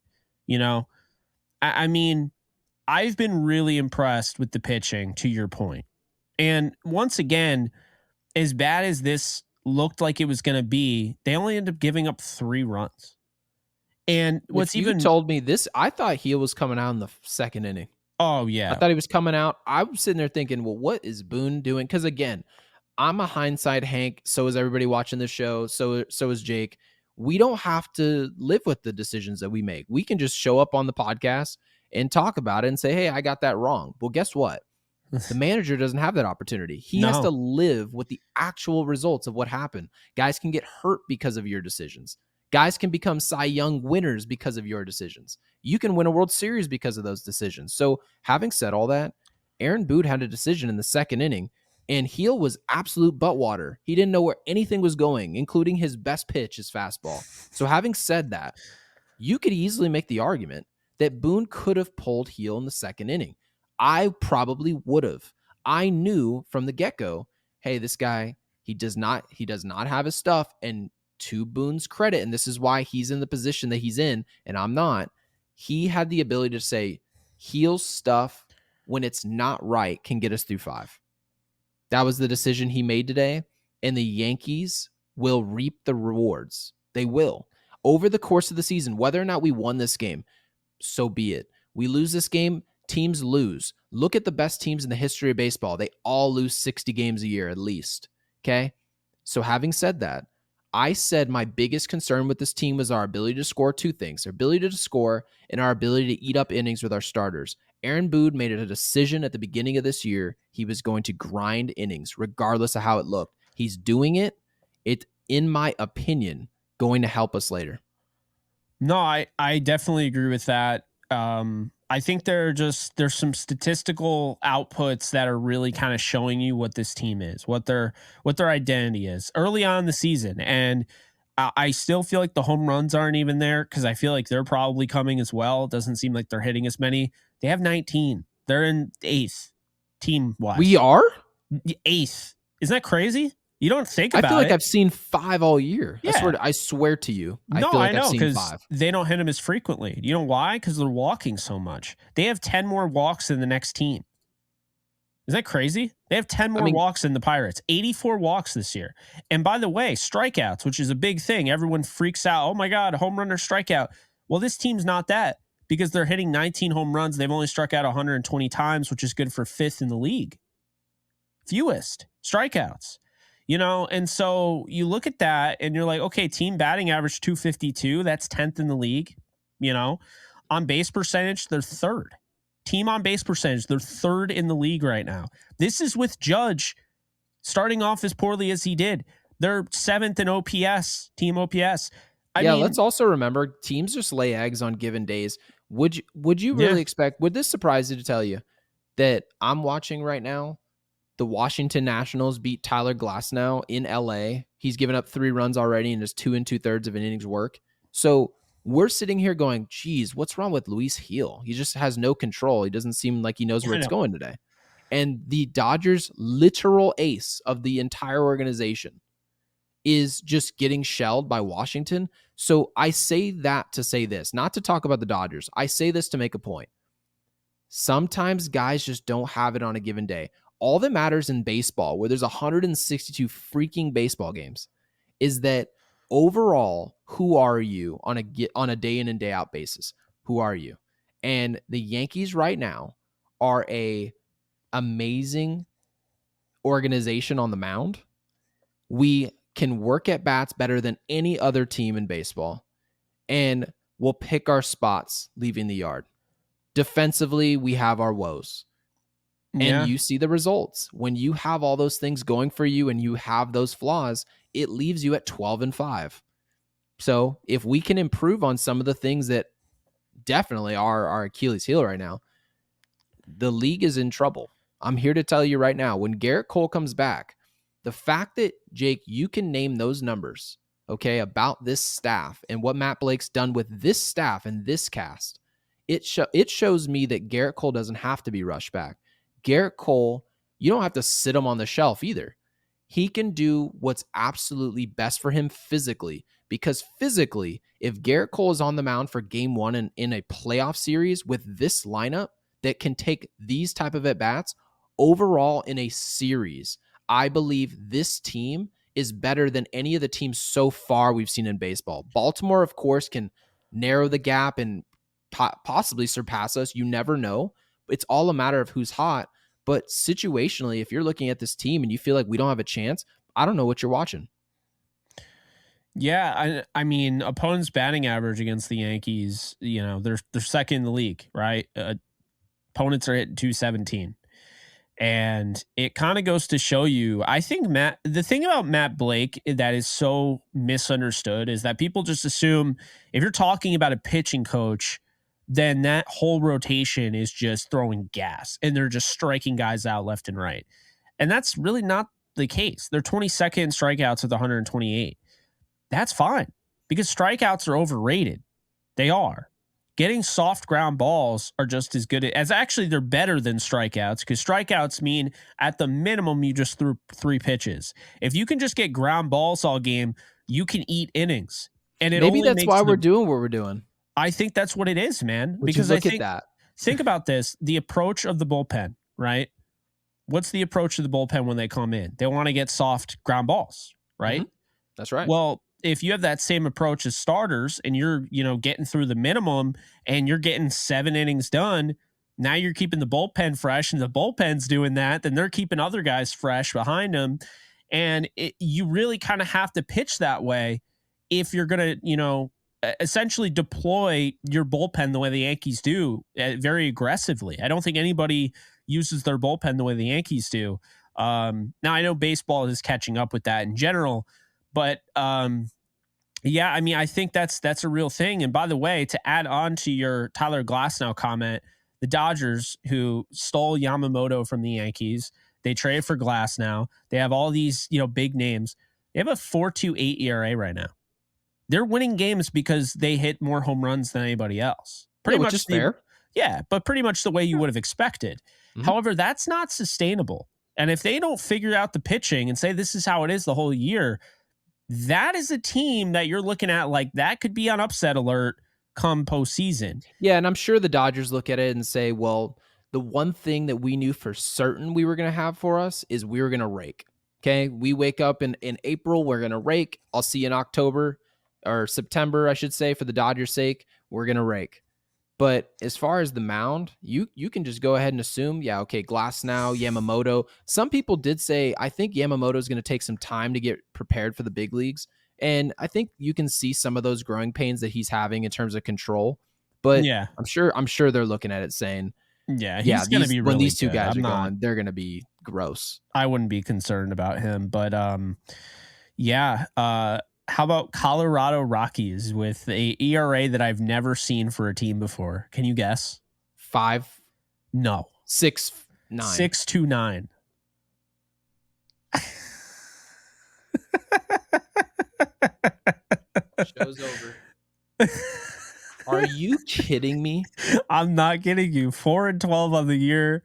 I mean, I've been really impressed with the pitching, to your point. And once again, as bad as this looked like it was going to be, they only ended up giving up 3 runs. And what's If you even, told me this, I thought Heel was coming out in the second inning. oh I yeah, thought he was coming out. I was sitting there thinking, well, what is Boone doing? Because again, I'm a hindsight Hank. So is everybody watching this show. So is Jake. We don't have to live with the decisions that we make. We can just show up on the podcast and talk about it and say, hey, I got that wrong. Well, guess what? The manager doesn't have that opportunity. He has to no, live with the actual results of what happened. Guys can get hurt because of your decisions. Guys can become Cy Young winners because of your decisions. You can win a World Series because of those decisions. So, having said all that, Aaron Boone had a decision in the second inning, and Heel was absolute butt water. He didn't know where anything was going, including his best pitch, his fastball. So having said that, you could easily make the argument that Boone could have pulled Heel in the second inning. I probably would have. I knew from the get-go, hey, this guy, he does not have his stuff. And to Boone's credit, and this is why he's in the position that he's in, and I'm not, he had the ability to say, Heel's stuff, when it's not right, can get us through 5. That was the decision he made today, and the Yankees will reap the rewards. They will. Over the course of the season, whether or not we won this game, so be it. We lose this game, teams lose. Look at the best teams in the history of baseball. They all lose 60 games a year at least. Okay? So having said that, I said my biggest concern with this team was our ability to score 2 things, our ability to score and our ability to eat up innings with our starters. Aaron Boone made it a decision at the beginning of this year. He was going to grind innings regardless of how it looked. He's doing it. It, in my opinion, going to help us later. No, I definitely agree with that. I think there's some statistical outputs that are really kind of showing you what this team is, what their identity is early on in the season. And I still feel like the home runs aren't even there because I feel like they're probably coming as well. It doesn't seem like they're hitting as many. They have 19. They're in 8th team wise. We are 8th. Isn't that crazy? You don't think I about it. feel like I've seen 5 all year. Yeah. I swear to you. No, I feel like I know, I've seen because 5. they don't hit them as frequently. You know why? Because they're walking so much. They have 10 more walks than the next team. Isn't that crazy? They have 10 more walks than the Pirates. 84 walks this year. And by the way, strikeouts, which is a big thing. Everyone freaks out. Oh my God, home run or strikeout. Well, this team's not that because they're hitting 19 home runs. They've only struck out 120 times, which is good for 5th in the league. Fewest strikeouts. You know, and so you look at that and you're like, okay, team batting average 252. That's 10th in the league. You know, on base percentage, they're 3rd. Team on base percentage, they're 3rd in the league right now. This is with Judge starting off as poorly as he did. They're 7th in OPS, team OPS. I mean, let's also remember teams just lay eggs on given days. Would you really expect, would this surprise you to tell you that I'm watching right now? The Washington Nationals beat Tyler Glasnow in LA. He's given up 3 runs already and is 2 2/3 of an inning's work. So we're sitting here going, geez, what's wrong with Luis Heel? He just has no control. He doesn't seem like he knows where it's going today. And the Dodgers' literal ace of the entire organization is just getting shelled by Washington. So I say that to say this, not to talk about the Dodgers. I say this to make a point. Sometimes guys just don't have it on a given day. All that matters in baseball, where there's 162 freaking baseball games, is that overall, who are you on a day in and day out basis? Who are you? And the Yankees right now are a amazing organization on the mound. We can work at bats better than any other team in baseball, and we'll pick our spots leaving the yard. Defensively, we have our woes. And you see the results. When you have all those things going for you and you have those flaws, it leaves you at 12-5. So if we can improve on some of the things that definitely are our Achilles heel right now, the league is in trouble. I'm here to tell you right now, when Garrett Cole comes back, the fact that, Jake, you can name those numbers, okay, about this staff and what Matt Blake's done with this staff and this cast, it shows me that Garrett Cole doesn't have to be rushed back. Garrett Cole, you don't have to sit him on the shelf either. He can do what's absolutely best for him physically, because physically, if Garrett Cole is on the mound for game 1 in a playoff series with this lineup that can take these type of at-bats, overall in a series, I believe this team is better than any of the teams so far we've seen in baseball. Baltimore, of course, can narrow the gap and possibly surpass us. You never know. It's all a matter of who's hot. But situationally, if you're looking at this team and you feel like we don't have a chance, I don't know what you're watching. Yeah, I mean, opponents' batting average against the Yankees, you know, they're 2nd in the league, right? Opponents are hitting 217. And it kind of goes to show you, I think the thing about Matt Blake that is so misunderstood is that people just assume if you're talking about a pitching coach, then that whole rotation is just throwing gas and they're just striking guys out left and right. And that's really not the case. They're 22nd in strikeouts with 128. That's fine because strikeouts are overrated. They are. Getting soft ground balls are just as good as actually they're better than strikeouts because strikeouts mean at the minimum you just threw 3 pitches. If you can just get ground balls all game, you can eat innings. And it Maybe only that's makes why we're the doing what we're doing. I think that's what it is, man. Would you Because I look at think that? think about this, the approach of the bullpen, right? What's the approach of the bullpen when they come in? They want to get soft ground balls, right? Mhm. That's right. Well, if you have that same approach as starters and you're, getting through the minimum and you're getting 7 innings done, now you're keeping the bullpen fresh and the bullpen's doing that, then they're keeping other guys fresh behind them. And you really kind of have to pitch that way if you're going to, essentially deploy your bullpen the way the Yankees do, very aggressively. I don't think anybody uses their bullpen the way the Yankees do. Now I know baseball is catching up with that in general, but yeah, I mean, I think that's a real thing. And by the way, to add on to your Tyler Glasnow comment, the Dodgers who stole Yamamoto from the Yankees, they traded for Glasnow. They have all these, big names. They have a 4.28 ERA right now. They're winning games because they hit more home runs than anybody else. Yeah, Pretty which is much fair. yeah, but pretty much the way you would have expected. Mhm. However, that's not sustainable. And if they don't figure out the pitching and say this is how it is the whole year, that is a team that you're looking at like that could be on upset alert come postseason. Yeah, and I'm sure the Dodgers look at it and say, well, the one thing that we knew for certain we were going to have for us is we were going to rake. Okay, we wake up in April, we're going to rake. I'll see you in October or September, I should say, for the Dodgers' sake, we're going to rake. But as far as the mound, you can just go ahead and assume, yeah, okay, Glasnow, Yamamoto. Some people did say, I think Yamamoto is going to take some time to get prepared for the big leagues. And I think you can see some of those growing pains that he's having in terms of control. But Yeah. I'm sure they're looking at it saying, Yeah, yeah, he's going to be really when these two good. guys I'm are not going, they're going to be gross. I wouldn't be concerned about him, but yeah, how about Colorado Rockies with a ERA that I've never seen for a team before? Can you guess? 5, No. 6, 9. 6.29. Show's over. Are you kidding me? I'm not kidding you. 4-12 on the year,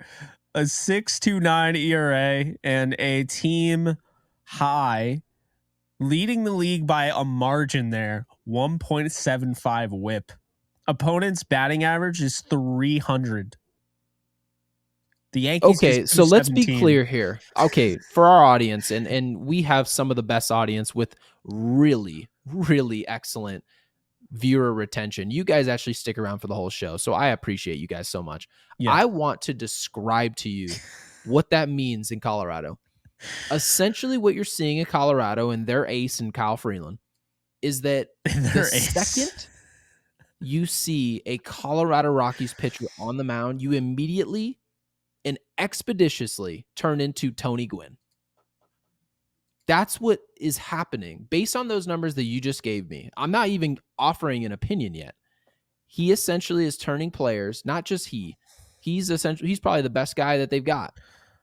a 6.29 ERA, and a team high, leading the league by a margin there, 1.75 WHIP. Opponent's batting average is 300. The Yankees is Okay, so let's be 217. clear here. Okay, for our audience, and we have some of the best audience with really, really excellent viewer retention. You guys actually stick around for the whole show, so I appreciate you guys so much. Yeah. I want to describe to you what that means in Colorado. Essentially, what you're seeing in Colorado and their ace and Kyle Freeland is that the second you see a Colorado Rockies pitcher on the mound, you immediately and expeditiously turn into Tony Gwynn. That's what is happening based on those numbers that you just gave me. I'm not even offering an opinion yet. He essentially is turning players, not just he's probably the best guy that they've got.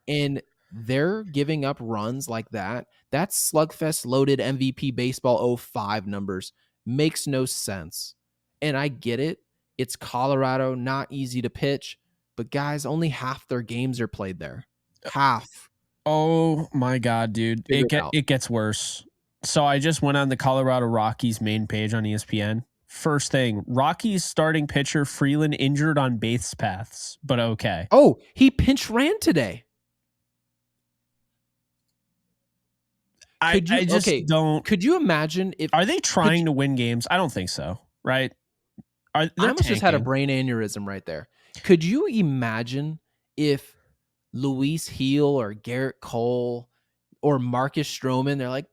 And they're giving up runs like that. That's slugfest loaded MVP baseball 05 numbers. Makes no sense. And I get it. It's Colorado, not easy to pitch. But guys, only half their games are played there. Half. Oh my God, dude. It gets worse. So I just went on the Colorado Rockies main page on ESPN. First thing, Rockies starting pitcher Freeland injured on base paths, but okay. Oh, he pinch ran today. I just don't. Could you imagine if... Are they trying to win games? I don't think so, right? I almost just had a brain aneurysm right there. Could you imagine if Luis Heel or Garrett Cole or Marcus Stroman, they're like,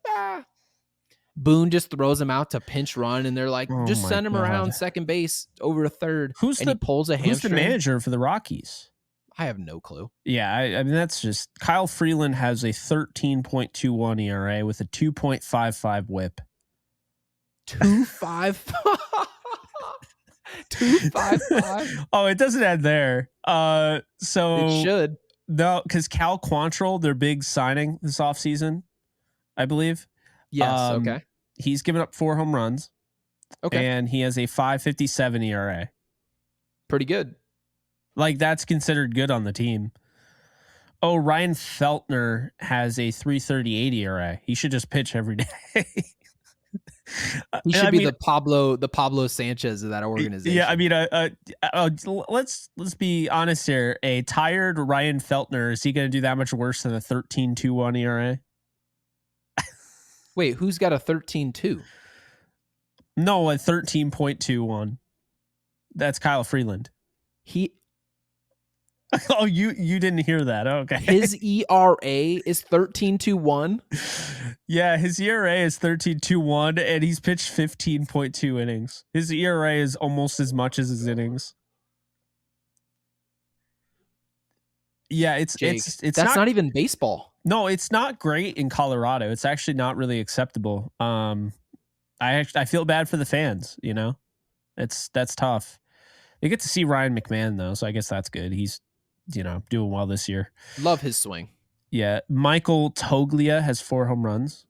Boone just throws him out to pinch run, and they're like, just send him around second base over to third, he pulls a hamstring. Who's the manager for the Rockies? I have no clue. Yeah, I mean, that's just... Kyle Freeland has a 13.21 ERA with a 2.55 WHIP. 2.55? 255. Oh, it doesn't end there. It So should. no, because Cal Quantrill, their big signing this offseason, I believe. Yes. Um, Okay. he's given up 4 home runs Okay. and he has a 5.57 ERA. Pretty good. Like that's considered good on the team. Oh, Ryan Feltner has a 3.38 ERA. He should just pitch every day. He should I be mean, the Pablo Sanchez of that yeah, I organization. mean, let's be honest here. A tired Ryan Feltner, is he going to do that much worse than a 13.21 ERA? Wait, who's got a 13-2? No, a 13.21. That's Kyle Freeland. He Oh, you didn't hear that? Okay. His ERA is 13-1. Yeah, his ERA is 13.21 and he's pitched 15.2 innings. His ERA is almost as much as his innings. Yeah, Jake, it's that's not. not even baseball. No, it's not great in Colorado. It's actually not really acceptable. I feel bad for the fans. You know, that's tough. They get to see Ryan McMahon though, so I guess that's good. He's doing well this year. Love his swing. Yeah, Michael Toglia has 4 home runs,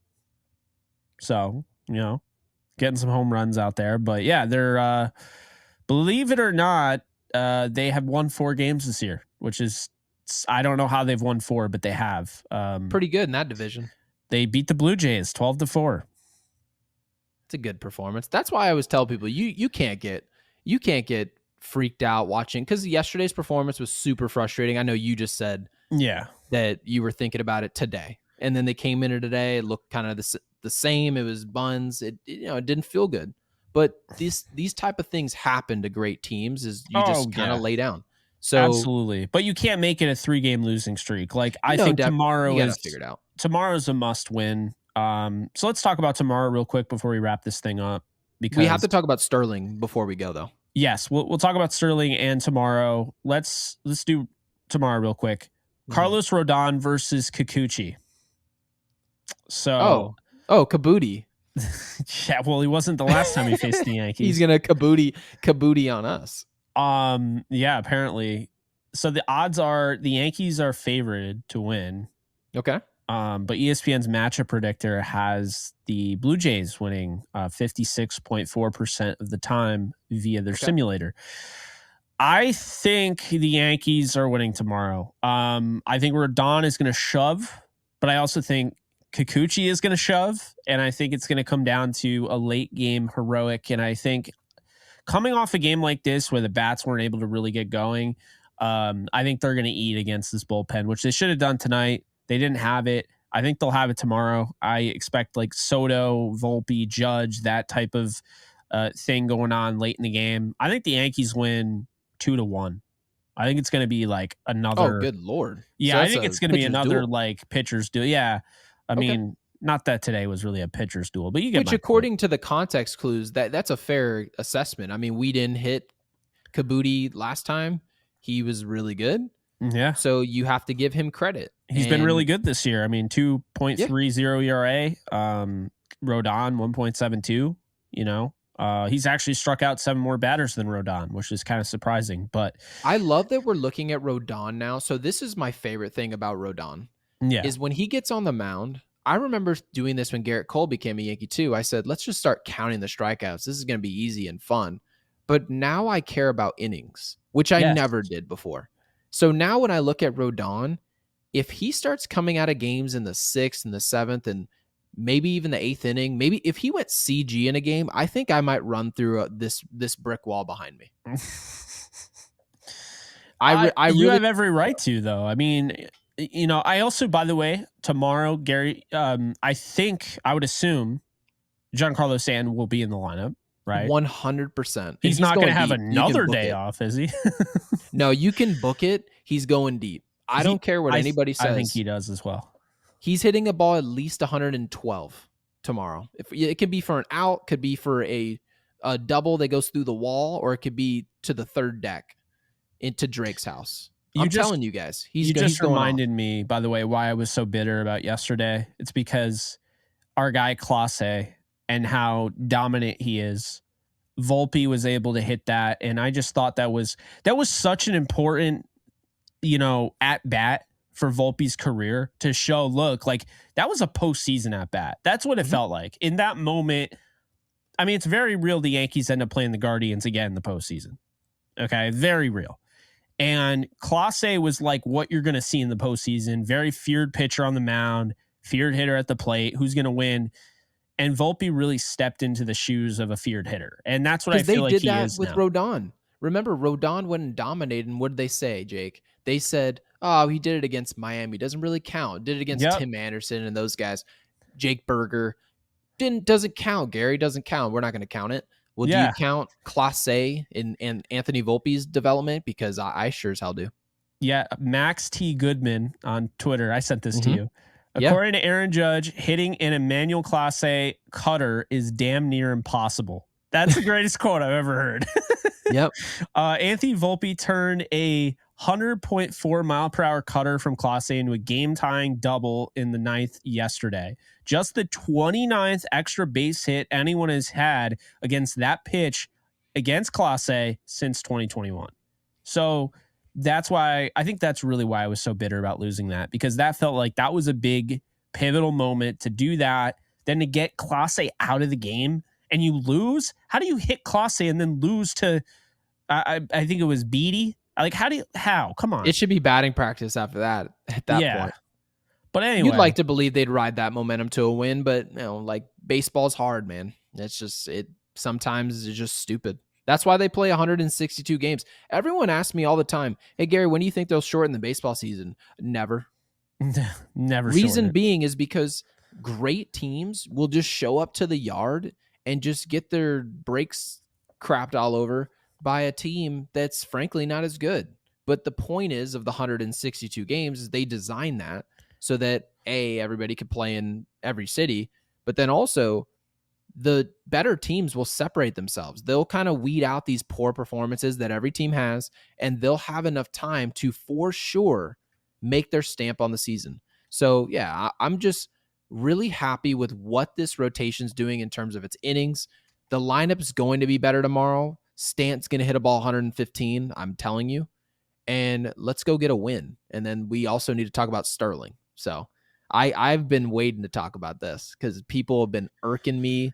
so getting some home runs out there. But yeah, they're believe it or not, they have won 4 games this year, which is. I don't know how they've won 4, but they have. Pretty good in that division. They beat the Blue Jays 12-4. It's a good performance. That's why I always tell people you can't get freaked out watching, because yesterday's performance was super frustrating. I know you just said that you were thinking about it today, and then they came in today. It looked kind of the same. It was buns. It didn't feel good. But these type of things happen to great teams. Is you just kind of lay down. So absolutely, but you can't make it a 3-game losing streak. Like I think tomorrow you gotta figure it out. Tomorrow's a must win. So let's talk about tomorrow real quick before we wrap this thing up. Because we have to talk about Sterling before we go, though. Yes, we'll talk about Sterling and tomorrow. Let's do tomorrow real quick. Carlos Rodon versus Kikuchi. So Kabuti. Yeah, well, he wasn't the last time he faced the Yankees. He's gonna Kabuti on us. Yeah, apparently. So the odds are the Yankees are favored to win. Okay. But ESPN's matchup predictor has the Blue Jays winning 56.4% of the time via their simulator. I think the Yankees are winning tomorrow. I think Rodon is going to shove, but I also think Kikuchi is going to shove, and I think it's going to come down to a late game heroic. And I think coming off a game like this where the bats weren't able to really get going, I think they're going to eat against this bullpen, which they should have done tonight. They didn't have it. I think they'll have it tomorrow. I expect like Soto, Volpe, Judge, that type of thing going on late in the game. I think the Yankees win 2-1. I think it's going to be like another. Oh, good Lord! Yeah, so I think it's going to be another duel. like pitcher's duel. Yeah, I mean, not that today was really a pitcher's duel, but you get. Which, according to the context clues, that's a fair assessment. I mean, we didn't hit Kabuti last time. He was really good. Yeah. So you have to give him credit. He's been really good this year. I mean, 2.30 ERA. Rodon 1.72. He's actually struck out 7 more batters than Rodon, which is kind of surprising. But I love that we're looking at Rodon now. So this is my favorite thing about Rodon. Yeah. Is when he gets on the mound. I remember doing this when Garrett Cole became a Yankee too. I said, let's just start counting the strikeouts. This is going to be easy and fun. But now I care about innings, which I never did before. So now when I look at Rodon, if he starts coming out of games in the 6th and the 7th and maybe even the 8th inning, maybe if he went CG in a game, I think I might run through this brick wall behind me. You have every right to, though. I mean, I also, by the way, tomorrow, Gary, I would assume Giancarlo Stanton will be in the lineup, right? 100%. He's not going to have another day off, is he? No, you can book it. He's going deep. I don't care what anybody says. I think he does as well. He's hitting a ball at least 112 tomorrow. It could be for an out, could be for a double that goes through the wall, or it could be to the third deck into Drake's house. I'm telling you guys, he's just reminded me, by the way, why I was so bitter about yesterday. It's because our guy Clase and how dominant he is Volpe was able to hit that, and I just thought that was such an important, at bat for Volpe's career to show, look, like that was a postseason at bat. That's what it Mhm. felt like in that moment. I mean, it's very real the Yankees end up playing the Guardians again in the postseason. Okay, very real. And Clase was like what you're going to see in the postseason. Very feared pitcher on the mound, feared hitter at the plate. Who's going to win? And Volpe really stepped into the shoes of a feared hitter. And that's what I Because they feel like did he that is with now. Rodon. Remember, Rodon went and dominated. And what did they say, Jake? They said, oh, he did it against Miami. Doesn't really count. Did it against Yep. Tim Anderson and those guys. Jake Berger. Doesn't count. Gary doesn't count. We're not going to count it. Well, do you Yeah. count Clase in Anthony Volpe's development? Because I sure as hell do. Yeah. Max T. Goodman on Twitter. I sent this to you. Yeah. According to Aaron Judge, hitting an Emmanuel Clase cutter is damn near impossible. That's the greatest quote I've ever heard. Yep. Anthony Volpe turned a 100.4 mile per hour cutter from Clase into a game tying double in the ninth yesterday. Just the 29th extra base hit anyone has had against that pitch against Clase since 2021. So that's why I think that's really why I was so bitter about losing that, because that felt like that was a big pivotal moment to do that. Then to get Clase out of the game and you lose. How do you hit Clase and then lose to, I think it was Beatty? Like, how? Come on. It should be batting practice after that at that point. But anyway. You'd like to believe they'd ride that momentum to a win, but like baseball's hard, man. It's just, sometimes it's just stupid. That's why they play 162 games. Everyone asks me all the time, hey, Gary, when do you think they'll shorten the baseball season? Never. Never. Reason being is because great teams will just show up to the yard and just get their brakes crapped all over by a team that's frankly not as good. But the point is of the 162 games is they design that so that everybody could play in every city, but then also the better teams will separate themselves. They'll kind of weed out these poor performances that every team has, and they'll have enough time to for sure make their stamp on the season. So yeah, I'm just really happy with what this rotation's doing in terms of its innings. The lineup's going to be better tomorrow. Stant's going to hit a ball 115, I'm telling you. And let's go get a win. And then we also need to talk about Sterling. So I've been waiting to talk about this because people have been irking me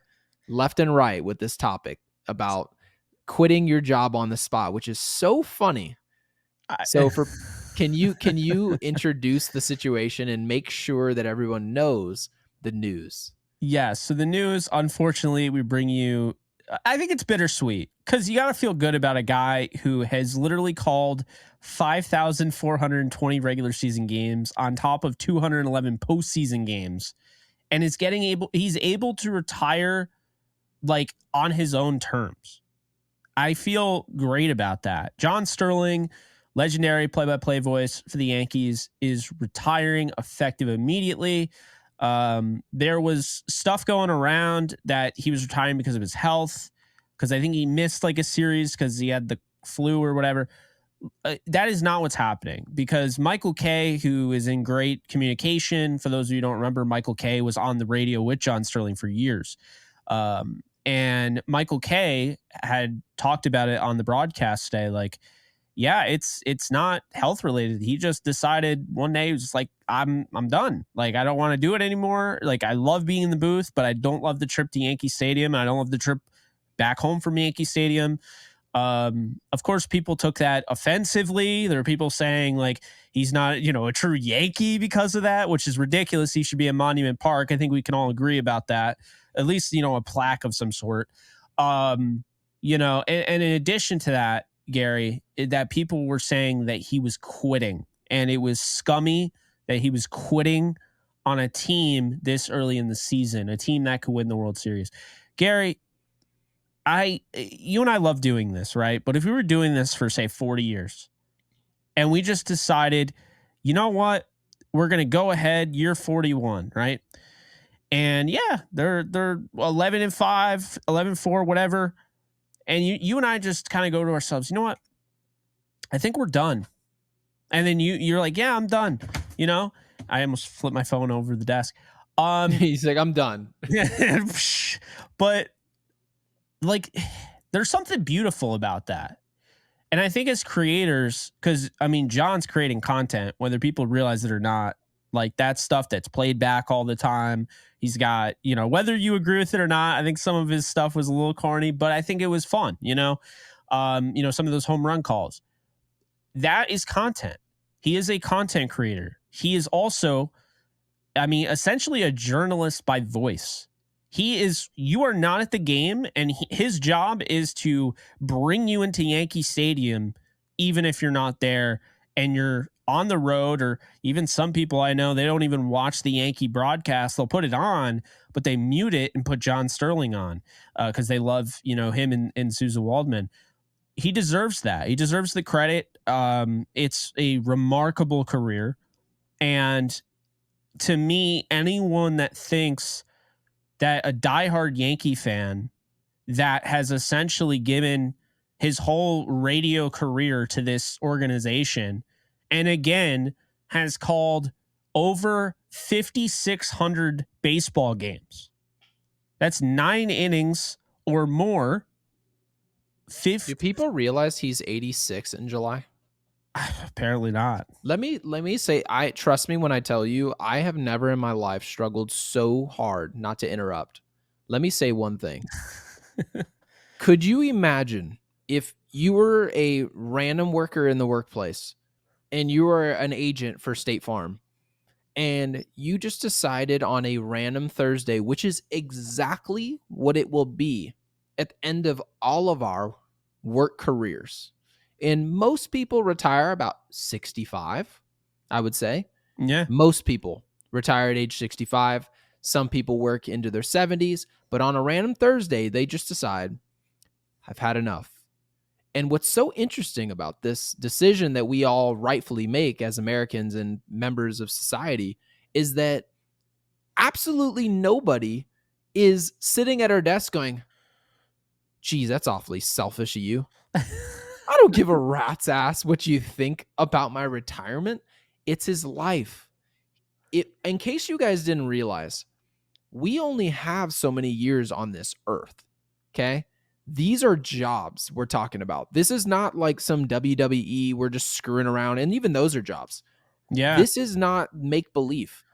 left and right with this topic about quitting your job on the spot, which is so funny. So can you introduce the situation and make sure that everyone knows the news? Yeah. So the news, unfortunately, we bring you, I think it's bittersweet because you got to feel good about a guy who has literally called 5,420 regular season games on top of 211 postseason games, and he's able to retire like on his own terms. I feel great about that. John Sterling, legendary play-by-play voice for the Yankees, is retiring effective immediately. There was stuff going around that he was retiring because of his health, because I think he missed like a series because he had the flu or whatever. That is not what's happening, because Michael Kay, who is in great communication, for those of you who don't remember, Michael Kay was on the radio with John Sterling for years. And Michael Kay had talked about it on the broadcast today. Like, yeah, it's not health related. He just decided one day, he was just like, I'm done. Like, I don't want to do it anymore. Like, I love being in the booth, but I don't love the trip to Yankee Stadium. And I don't love the trip back home from Yankee Stadium. Of course, people took that offensively. There are people saying like he's not, a true Yankee because of that, which is ridiculous. He should be a Monument Park. I think we can all agree about that. At least, a plaque of some sort. And in addition to that, Gary, that people were saying that he was quitting, and it was scummy that he was quitting on a team this early in the season, a team that could win the World Series. Gary, you and I love doing this, right? But if we were doing this for, say, 40 years and we just decided, you know what, we're going to go ahead year 41, right? And yeah, they're 11-5, 11-4, whatever. And you and I just kind of go to ourselves, you know what? I think we're done. And then you're like, yeah, I'm done. I almost flipped my phone over the desk. He's like, I'm done. But like, There's something beautiful about that. And I think as creators, because I mean, John's creating content, whether people realize it or not, like that's stuff that's played back all the time. He's got, whether you agree with it or not, I think some of his stuff was a little corny, but I think it was fun, some of those home run calls. That is content. He is a content creator. He is also, essentially a journalist by voice. You are not at the game, and his job is to bring you into Yankee Stadium, even if you're not there and you're on the road, or even some people I know, they don't even watch the Yankee broadcast. They'll put it on, but they mute it and put John Sterling on because they love, him and Susan Waldman. He deserves that. He deserves the credit. It's a remarkable career. And to me, anyone that thinks that a diehard Yankee fan that has essentially given his whole radio career to this organization, and again, has called over 5,600 baseball games. That's 9 innings or more. Do people realize he's 86 in July? Apparently not. Let me say, I trust me when I tell you, I have never in my life struggled so hard not to interrupt. Let me say one thing. Could you imagine if you were a random worker in the workplace and you were an agent for State Farm and you just decided on a random Thursday, which is exactly what it will be at the end of all of our work careers. And most people retire about 65, I would say. Yeah. Most people retire at age 65. Some people work into their 70s, but on a random Thursday, they just decide, I've had enough. And what's so interesting about this decision that we all rightfully make as Americans and members of society is that absolutely nobody is sitting at our desk going, geez, that's awfully selfish of you. I don't give a rat's ass what you think about my retirement. It's his life. In case you guys didn't realize, we only have so many years on this earth. Okay? These are jobs we're talking about. This is not like some WWE we're just screwing around, and even those are jobs. Yeah. This is not make believe.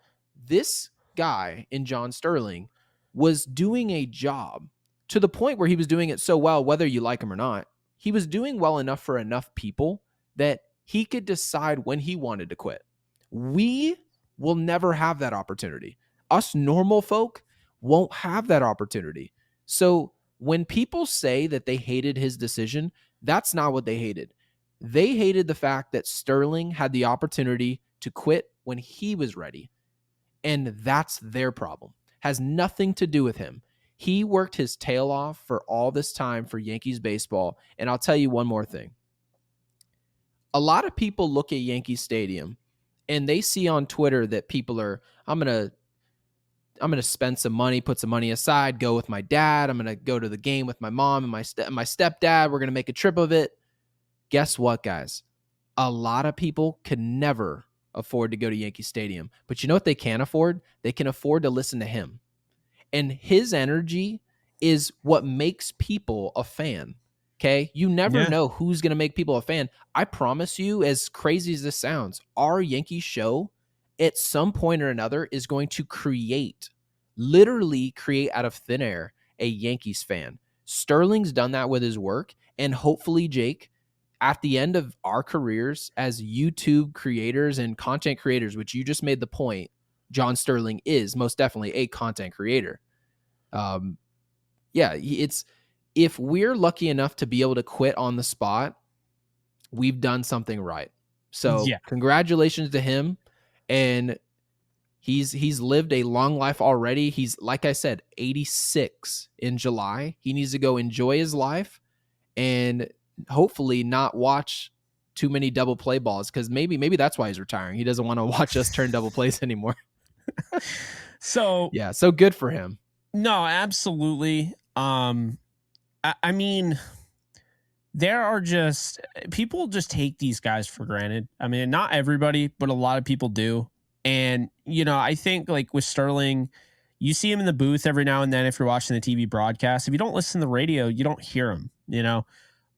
This guy in John Sterling was doing a job to the point where he was doing it so well, whether you like him or not. He was doing well enough for enough people that he could decide when he wanted to quit. We will never have that opportunity. Us normal folk won't have that opportunity. So when people say that they hated his decision, that's not what they hated. They hated the fact that Sterling had the opportunity to quit when he was ready. And that's their problem. Has nothing to do with him. He worked his tail off for all this time for Yankees baseball. And I'll tell you one more thing. A lot of people look at Yankee Stadium and they see on Twitter that people are, I'm going to spend some money, put some money aside, go with my dad. I'm going to go to the game with my mom and my stepdad. We're going to make a trip of it. Guess what, guys? A lot of people could never afford to go to Yankee Stadium. But you know what they can afford? They can afford to listen to him. And his energy is what makes people a fan. Okay? You never know who's going to make people a fan. I promise you, as crazy as this sounds, our Yankee show at some point or another is going to literally create out of thin air a Yankees fan. Sterling's done that with his work. And hopefully, Jake, at the end of our careers as YouTube creators and content creators, which you just made the point, John Sterling is most definitely a content creator. It's if we're lucky enough to be able to quit on the spot, we've done something right. So congratulations to him. And he's lived a long life already. He's, like I said, 86 in July. He needs to go enjoy his life and hopefully not watch too many double play balls, because maybe that's why he's retiring. He doesn't want to watch us turn double plays anymore. So good for him. No, absolutely. I mean, there are just people just take these guys for granted. I mean, not everybody, but a lot of people do. And, I think like with Sterling, you see him in the booth every now and then if you're watching the TV broadcast. If you don't listen to the radio, you don't hear him. you know?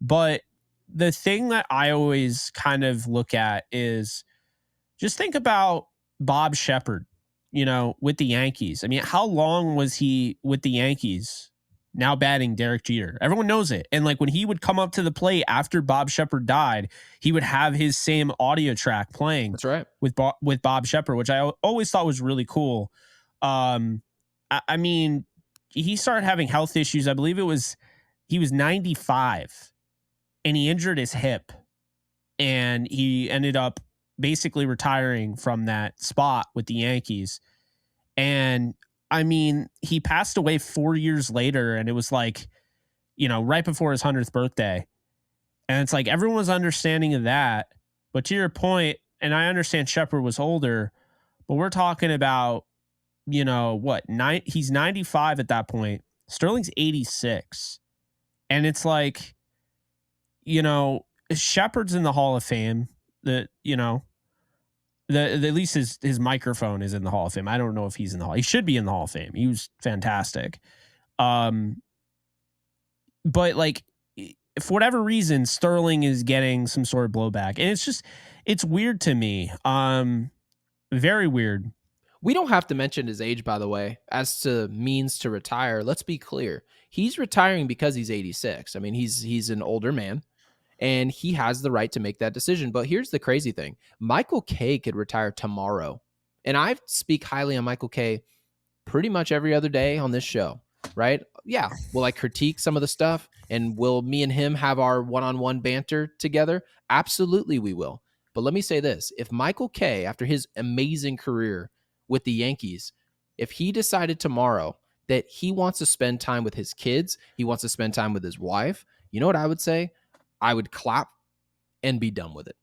But the thing that I always kind of look at is just think about Bob Shepard, with the Yankees. I mean, how long was he with the Yankees? Now batting Derek Jeter. Everyone knows it. And like when he would come up to the plate after Bob Shepard died, he would have his same audio track playing That's right. with Bob Shepard, which I always thought was really cool. I mean, he started having health issues. I believe he was 95 and he injured his hip and he ended up basically retiring from that spot with the Yankees. And I mean, he passed away 4 years later, and it was like, right before his 100th birthday. And it's like everyone was understanding of that. But to your point, and I understand Shepard was older, but we're talking about, he's 95 at that point. Sterling's 86. And it's like, Shepard's in the Hall of Fame. At least his microphone is in the Hall of Fame. I don't know if he's in the Hall. He should be in the Hall of Fame. He was fantastic. But like, for whatever reason, Sterling is getting some sort of blowback, and it's weird to me. Very weird. We don't have to mention his age, by the way, as to means to retire. Let's be clear. He's retiring because he's 86. I mean, he's an older man. And he has the right to make that decision. But here's the crazy thing. Michael Kay could retire tomorrow. And I speak highly on Michael Kay pretty much every other day on this show, right? Yeah. Will I critique some of the stuff? And will me and him have our one-on-one banter together? Absolutely we will. But let me say this. If Michael Kay, after his amazing career with the Yankees, if he decided tomorrow that he wants to spend time with his kids, he wants to spend time with his wife, you know what I would say? I would clap and be done with it.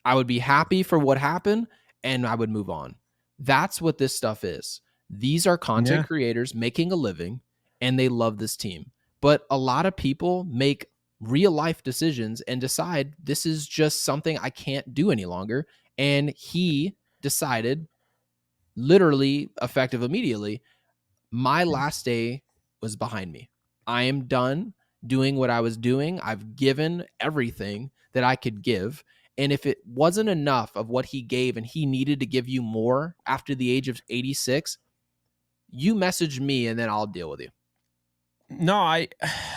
I would be happy for what happened and I would move on. That's what this stuff is. These are content creators making a living and they love this team. But a lot of people make real life decisions and decide this is just something I can't do any longer. And he decided, literally effective immediately, my last day was behind me. I am done doing what I was doing. I've given everything that I could give. And if it wasn't enough of what he gave and he needed to give you more after the age of 86, you message me and then I'll deal with you. No, I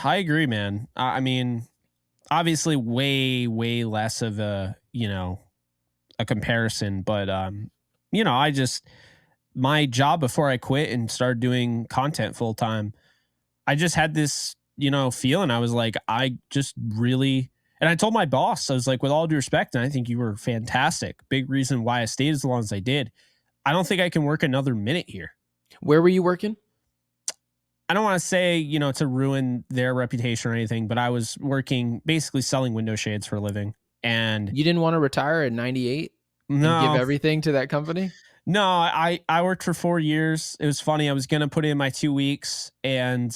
agree, man. I mean, obviously way, way less of a comparison, but my job before I quit and started doing content full time, I just had this, feeling. I was like, I just really, and I told my boss, I was like, with all due respect, and I think you were fantastic. Big reason why I stayed as long as I did. I don't think I can work another minute here. Where were you working? I don't want to say, to ruin their reputation or anything, but I was working basically selling window shades for a living. And you didn't want to retire at 98 and give everything to that company? No, I worked for 4 years. It was funny. I was going to put in my 2 weeks, and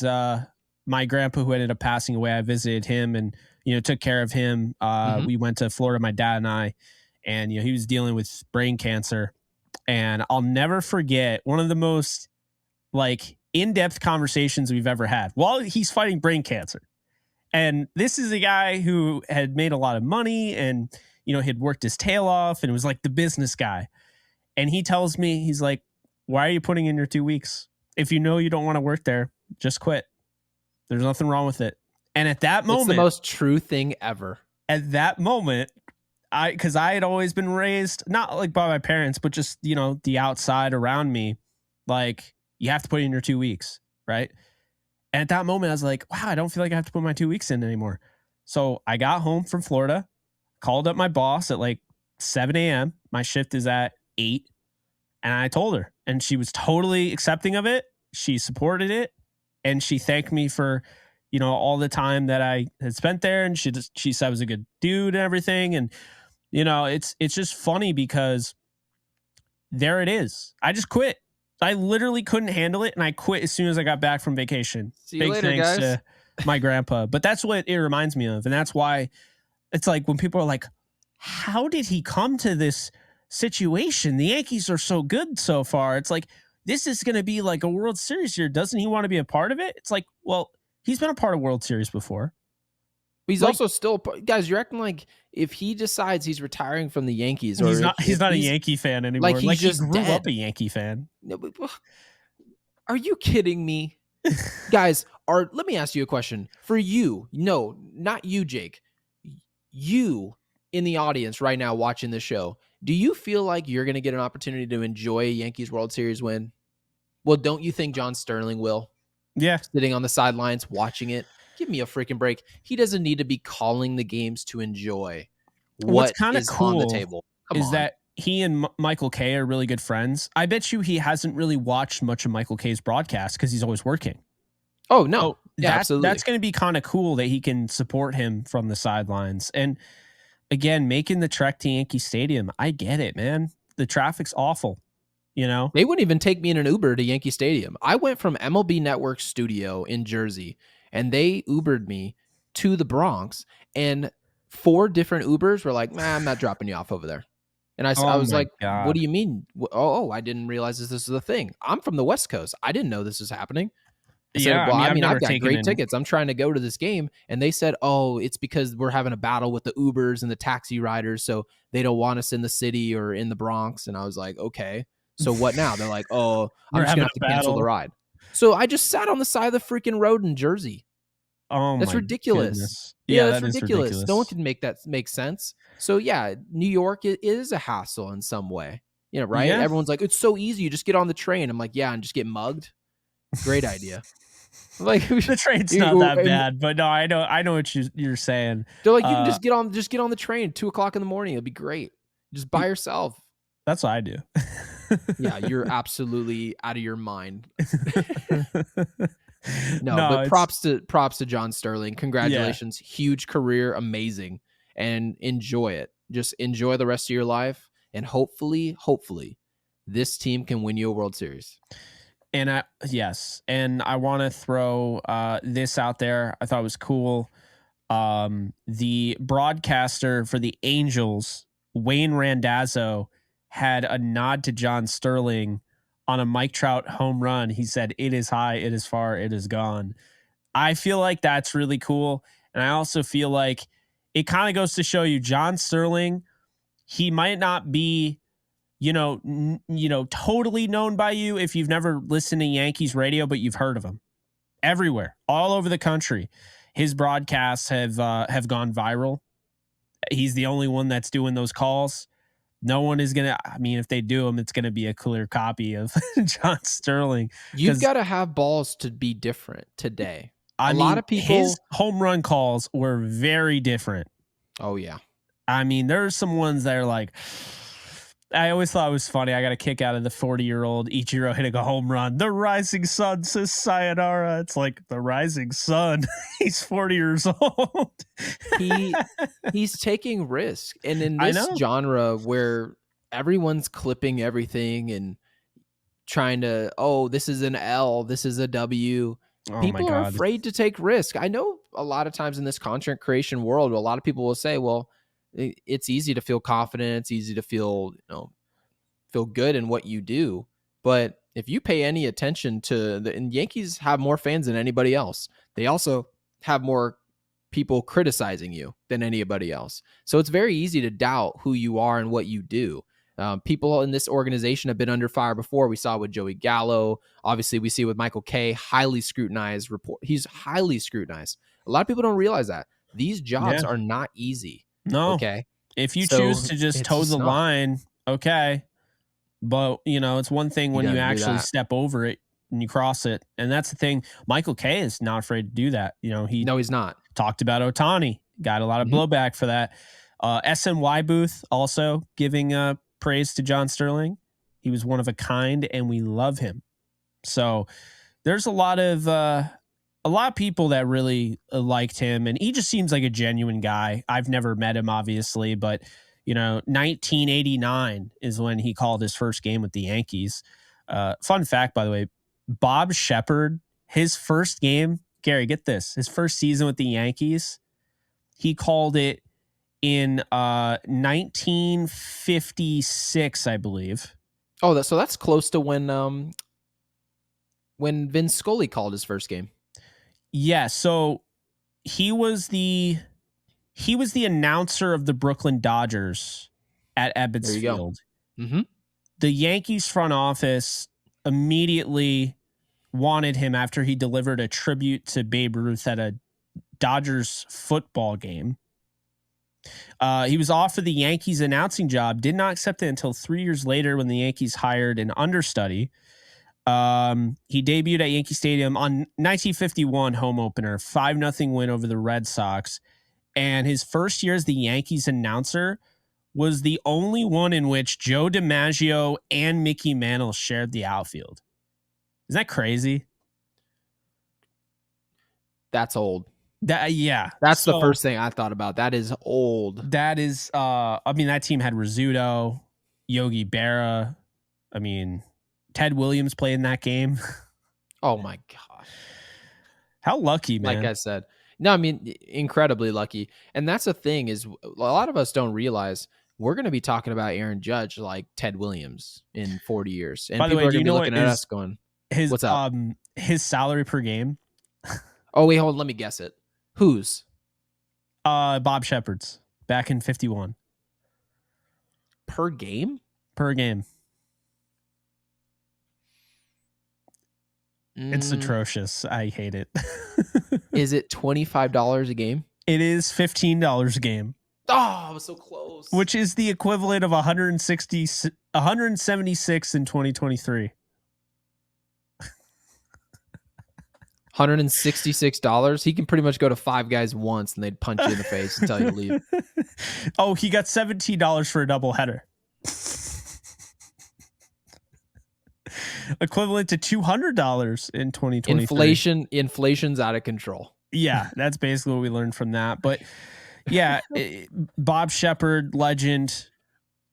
my grandpa, who ended up passing away, I visited him and, took care of him. We went to Florida, my dad and I, and, he was dealing with brain cancer. And I'll never forget one of the most in-depth conversations we've ever had while he's fighting brain cancer. And this is a guy who had made a lot of money and, had worked his tail off and was like the business guy. And he tells me, he's like, why are you putting in your 2 weeks? If you know you don't want to work there, just quit. There's nothing wrong with it. And at that moment, it's the most true thing ever. At that moment, because I had always been raised, not like by my parents, but just, the outside around me, like, you have to put in your 2 weeks, right? And at that moment, I was like, wow, I don't feel like I have to put my 2 weeks in anymore. So I got home from Florida, called up my boss at like 7 a.m. My shift is at 8. And I told her, and she was totally accepting of it. She supported it. And she thanked me for, all the time that I had spent there. And she said I was a good dude and everything. And, it's just funny because there it is. I just quit. I literally couldn't handle it. And I quit as soon as I got back from vacation. See you later, thanks guys. to my grandpa. But that's what it reminds me of. And that's why it's like when people are like, how did he come to this situation? The Yankees are so good so far. It's like, this is going to be like a World Series year. Doesn't he want to be a part of it? It's like, well, he's been a part of World Series before. But he's Like also still, guys. You're acting like if he decides he's retiring from the Yankees, or he's not if a he's Yankee fan like anymore. he's Like he just grew up a dead. Yankee fan. No, are you kidding me, guys? Let me ask you a question for you. No, not you, Jake. You in the audience right now watching the show. Do you feel like you're going to get an opportunity to enjoy a Yankees World Series win? Well, don't you think John Sterling will? Yeah. Sitting on the sidelines watching it. Give me a freaking break. He doesn't need to be calling the games to enjoy What's what kind of is on the cool table. Come is on. that he and Michael Kay are really good friends. I bet you he hasn't really watched much of Michael Kay's broadcast because he's always working. Oh, no. So Yeah, that's absolutely. going to be kind of cool that he can support him from the sidelines. And again, making the trek to Yankee Stadium, I get it, man. The traffic's awful, you know? They wouldn't even take me in an Uber to Yankee Stadium. I went from MLB Network studio in Jersey, and they Ubered me to the Bronx, and 4 different Ubers were like, "Nah, I'm not dropping you off over there." And I Oh was my like, "What do God. you mean? Oh, I didn't realize this is a thing. I'm from the West Coast. I didn't know this was happening." I said, Yeah. I "Well, mean, I I've mean, I've never got taken great in. tickets. I'm trying to go to this game." And they said, "Oh, it's because we're having a battle with the Ubers and the taxi riders, so they don't want us in the city or in the Bronx." And I was like, "Okay, so what now?" They're like, "Oh, I'm We're just gonna having have a to cancel the battle. ride." So I just sat on the side of the freaking road in Jersey. Oh That's my ridiculous. goodness. Yeah, Yeah, that's that is ridiculous. No one ridiculous. can make that make sense. So yeah, New York is a hassle in some way. You know, right? Yeah. Everyone's like, "It's so easy. You just get on the train." I'm like, "Yeah, and just get mugged." Great idea. Like, The train's not you- that bad, but no, I know what you're saying. they're like, "You can Uh, just get on the train at 2 o'clock in the morning. It'd be great. Just by yourself." that's what I do. Yeah, you're absolutely out of your mind. No, No, but it's props to John Sterling. yeah. Congratulations. Huge career, amazing. And enjoy it. Just enjoy the rest of your life. And hopefully, this team can win you a World Series. And I want to throw this out there. I thought it was cool. The broadcaster for the Angels, Wayne Randazzo, had a nod to John Sterling on a Mike Trout home run. He said, "It is high, it is far, it is gone." I feel like that's really cool. And I also feel like it kind of goes to show you John Sterling, he might not be, totally known by you if you've never listened to Yankees radio, but you've heard of him everywhere, all over the country. His broadcasts have gone viral. He's the only one that's doing those calls. No one is gonna. I mean, if they do them, it's gonna be a clear copy of John Sterling. You've Because got to have balls to be different today. A I lot mean, of his people, home run calls were very different. oh yeah. I mean, there are some ones that are like, I always thought it was funny. I got a kick out of the 40-year-old Ichiro hitting a home run. The rising sun says sayonara. It's like the rising sun. He's 40 years old. He he's taking risk. And in I this know. genre where everyone's clipping everything and trying to, oh, this is an L, this is a W. Oh my People are God. afraid to take risk. I know a lot of times in this content creation world, a lot of people will say, well, it's easy to feel confident, it's easy to feel, feel good in what you do. But if you pay any attention to and Yankees have more fans than anybody else. They also have more people criticizing you than anybody else. So it's very easy to doubt who you are and what you do. People in this organization have been under fire before. We saw with Joey Gallo. Obviously, we see with Michael Kay, highly scrutinized report. He's highly scrutinized. A lot of people don't realize that these jobs Yeah. are not easy. No. Okay, If you choose so to just it's toe just the not. line, okay. But, it's one thing You when got you to do actually that. step over it and you cross it. And that's the thing. Michael Kay is not afraid to do that. He No, he's not. talked about Otani, got a lot of Mhm. blowback for that. SNY booth also giving praise to John Sterling. He was one of a kind, and we love him. So there's a lot of people that really liked him, and he just seems like a genuine guy. I've never met him, obviously, but 1989 is when he called his first game with the Yankees. Fun fact, by the way, Bob Shepard, his first game, Gary, get this, his first season with the Yankees, he called it in 1956, I believe. Oh, so that's close to when Vince Scully called his first game. Yeah, so he was the He was the announcer of the Brooklyn Dodgers at There Ebbets you go. Field. Mm-hmm. The Yankees front office immediately wanted him after he delivered a tribute to Babe Ruth at a Dodgers football game. He was offered the Yankees announcing job, did not accept it until 3 years later when the Yankees hired an understudy. He debuted at Yankee Stadium on 1951 home opener, 5-0 win over the Red Sox. And his first year as the Yankees announcer was the only one in which Joe DiMaggio and Mickey Mantle shared the outfield. Isn't that crazy? That's old. Yeah. That's the first thing I thought about. That is old. That is, I mean, that team had Rizzuto, Yogi Berra. I mean, Ted Williams played in that game. Oh my gosh. How lucky, man. Like I said. No, I mean, incredibly lucky. And that's the thing is a lot of us don't realize we're going to be talking about Aaron Judge like Ted Williams in 40 years. And By the people way, are do going you to be know looking what at is us going, his what's up? His salary per game? Oh, wait, hold on. Let me guess it. Whose? Bob Shepard's back in 51 Per game? per game. It's atrocious. I hate it. Is it $25 a game? It is $15 a game. Oh, I was so close. Which is the equivalent of 176 in 2023. $166. He can pretty much go to Five Guys once and they'd punch you in the face and tell you to leave. Oh, he got $17 for a doubleheader. Equivalent to $200 in 2023. Inflation's out of control. Yeah, that's basically what we learned from that. But yeah, Bob Shepard, legend.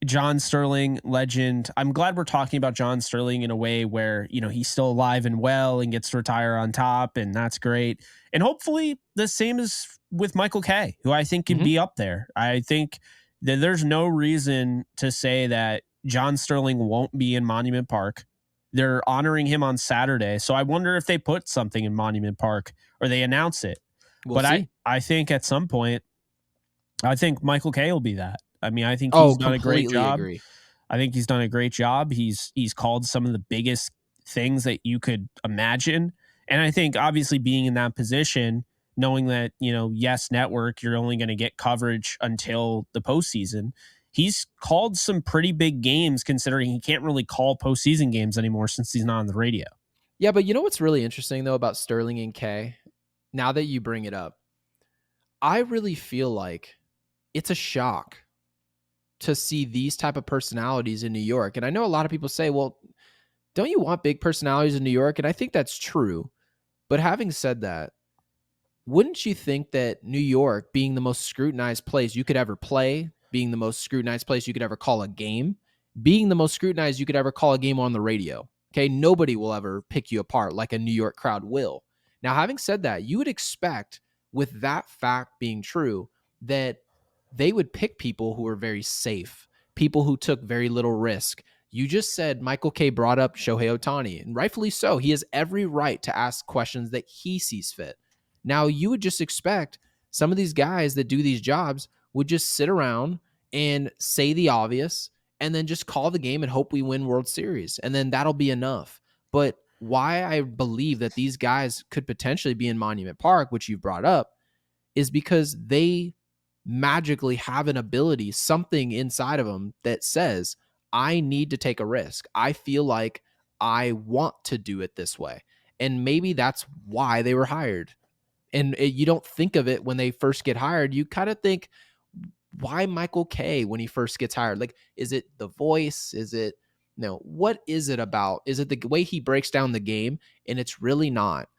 John Sterling, legend. I'm glad we're talking about John Sterling in a way where, you know, he's still alive and well and gets to retire on top, and that's great. And hopefully the same is with Michael Kay, who I think can be up there. I think that there's no reason to say that John Sterling won't be in Monument Park. They're honoring him on Saturday. So I wonder if they put something in Monument Park or they announce it. We'll see. I think at some point, I think Michael Kay will be that. I mean, I think he's done a great job. Agree. I think he's done a great job. He's called some of the biggest things that you could imagine. And I think obviously being in that position, knowing that, you know, Yes Network, you're only going to get coverage until the postseason. He's called some pretty big games considering he can't really call postseason games anymore since he's not on the radio. Yeah, but you know what's really interesting, though, about Sterling and Kay? Now that you bring it up, I really feel like it's a shock to see these type of personalities in New York. And I know a lot of people say, well, don't you want big personalities in New York? And I think that's true. But having said that, wouldn't you think that New York, being the most scrutinized place you could ever play, being the most scrutinized place you could ever call a game, being the most scrutinized you could ever call a game on the radio, okay, nobody will ever pick you apart like a New York crowd will. Now, having said that, you would expect, with that fact being true, that they would pick people who were very safe, people who took very little risk. You just said Michael Kay brought up Shohei Ohtani, and rightfully so. He has every right to ask questions that he sees fit. Now, you would just expect some of these guys that do these jobs would just sit around and say the obvious and then just call the game and hope we win World Series. And then that'll be enough. But why I believe that these guys could potentially be in Monument Park, which you've brought up, is because they magically have an ability, something inside of them that says, I need to take a risk. I feel like I want to do it this way. And maybe that's why they were hired. And you don't think of it when they first get hired. You kind of think, why Michael Kay when he first gets hired? Like, is it the voice? Is it, no, what is it about? Is it the way he breaks down the game? And it's really not.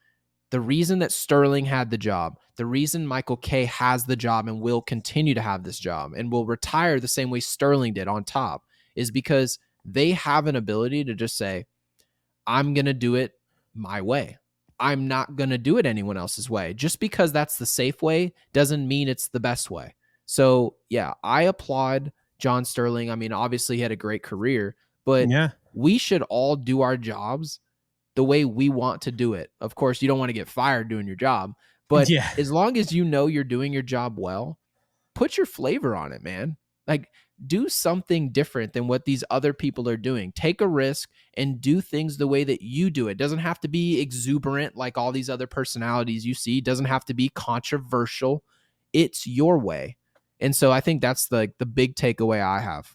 The reason that Sterling had the job, the reason Michael Kay has the job and will continue to have this job and will retire the same way Sterling did on top, is because they have an ability to just say, I'm going to do it my way. I'm not going to do it anyone else's way. Just because that's the safe way doesn't mean it's the best way. So, yeah, I applaud John Sterling. I mean, obviously he had a great career, but we should all do our jobs the way we want to do it. Of course, you don't want to get fired doing your job, but as long as you know you're doing your job well, put your flavor on it, man. Like, do something different than what these other people are doing. Take a risk and do things the way that you do it. It doesn't have to be exuberant like all these other personalities you see. It doesn't have to be controversial. It's your way. And so I think that's the big takeaway I have.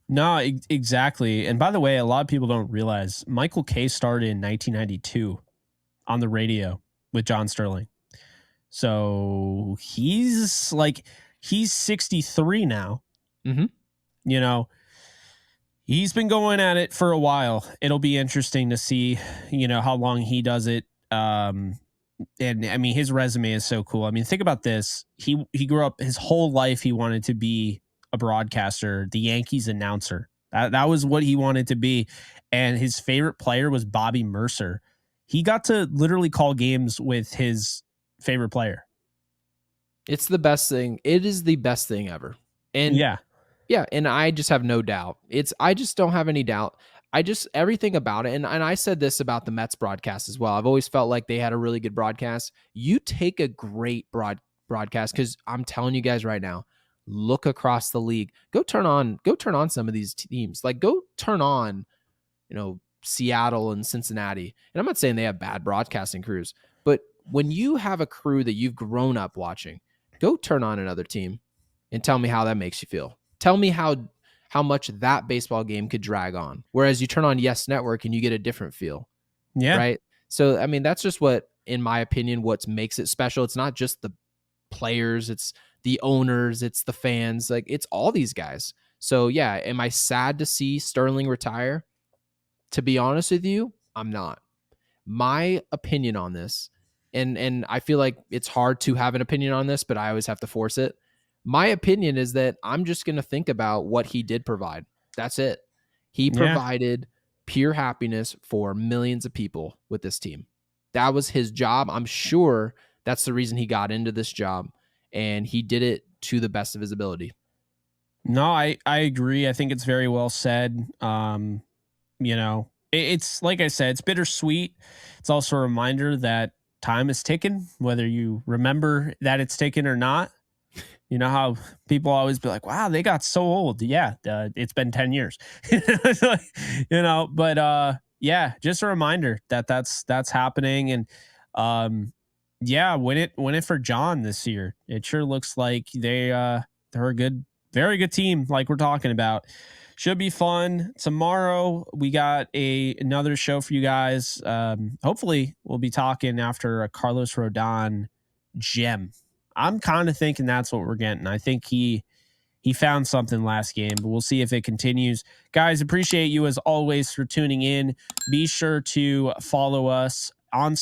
No, exactly. And by the way, a lot of people don't realize Michael Kay started in 1992 on the radio with John Sterling. So he's 63 now. Mm-hmm. You know, he's been going at it for a while. It'll be interesting to see, how long he does it. And I mean, his resume is so cool. I mean, think about this. He grew up his whole life. He wanted to be a broadcaster, the Yankees announcer. That was what he wanted to be. And his favorite player was Bobby Mercer. He got to literally call games with his favorite player. It's the best thing. It is the best thing ever. And yeah, and I just have no doubt. I just don't have any doubt. Everything about it, and I said this about the Mets broadcast as well. I've always felt like they had a really good broadcast. You take a great broadcast, because I'm telling you guys right now, look across the league. Go turn on some of these teams. Like, go turn on, Seattle and Cincinnati. And I'm not saying they have bad broadcasting crews, but when you have a crew that you've grown up watching, go turn on another team and tell me how that makes you feel. Tell me how much that baseball game could drag on. Whereas you turn on Yes Network and you get a different feel. Yeah. Right. So, I mean, that's just what, in my opinion, what makes it special. It's not just the players, it's the owners, it's the fans. Like, it's all these guys. So, yeah, am I sad to see Sterling retire? To be honest with you, I'm not. My opinion on this, and I feel like it's hard to have an opinion on this, but I always have to force it. My opinion is that I'm just going to think about what he did provide. That's it. He provided pure happiness for millions of people with this team. That was his job. I'm sure that's the reason he got into this job, and he did it to the best of his ability. No, I agree. I think it's very well said. It's like I said, it's bittersweet. It's also a reminder that time is ticking, whether you remember that it's ticking or not. You know how people always be like, wow, they got so old. Yeah, it's been 10 years. But just a reminder that that's happening. And win it for John this year. It sure looks like they're a good, very good team, like we're talking about. Should be fun. Tomorrow we got another show for you guys. Hopefully we'll be talking after a Carlos Rodon gem. I'm kind of thinking that's what we're getting. I think he found something last game, but we'll see if it continues. Guys, appreciate you as always for tuning in. Be sure to follow us on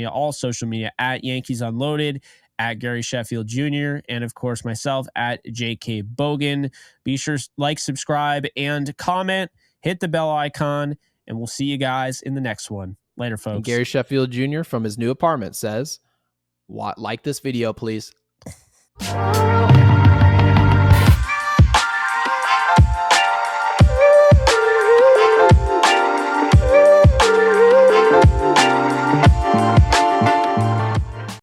all social media at Yankees Unloaded, at Gary Sheffield Jr., and of course myself at JK Bogan. Be sure to like, subscribe, and comment. Hit the bell icon, and we'll see you guys in the next one. Later, folks. And Gary Sheffield Jr. from his new apartment says, like this video, please.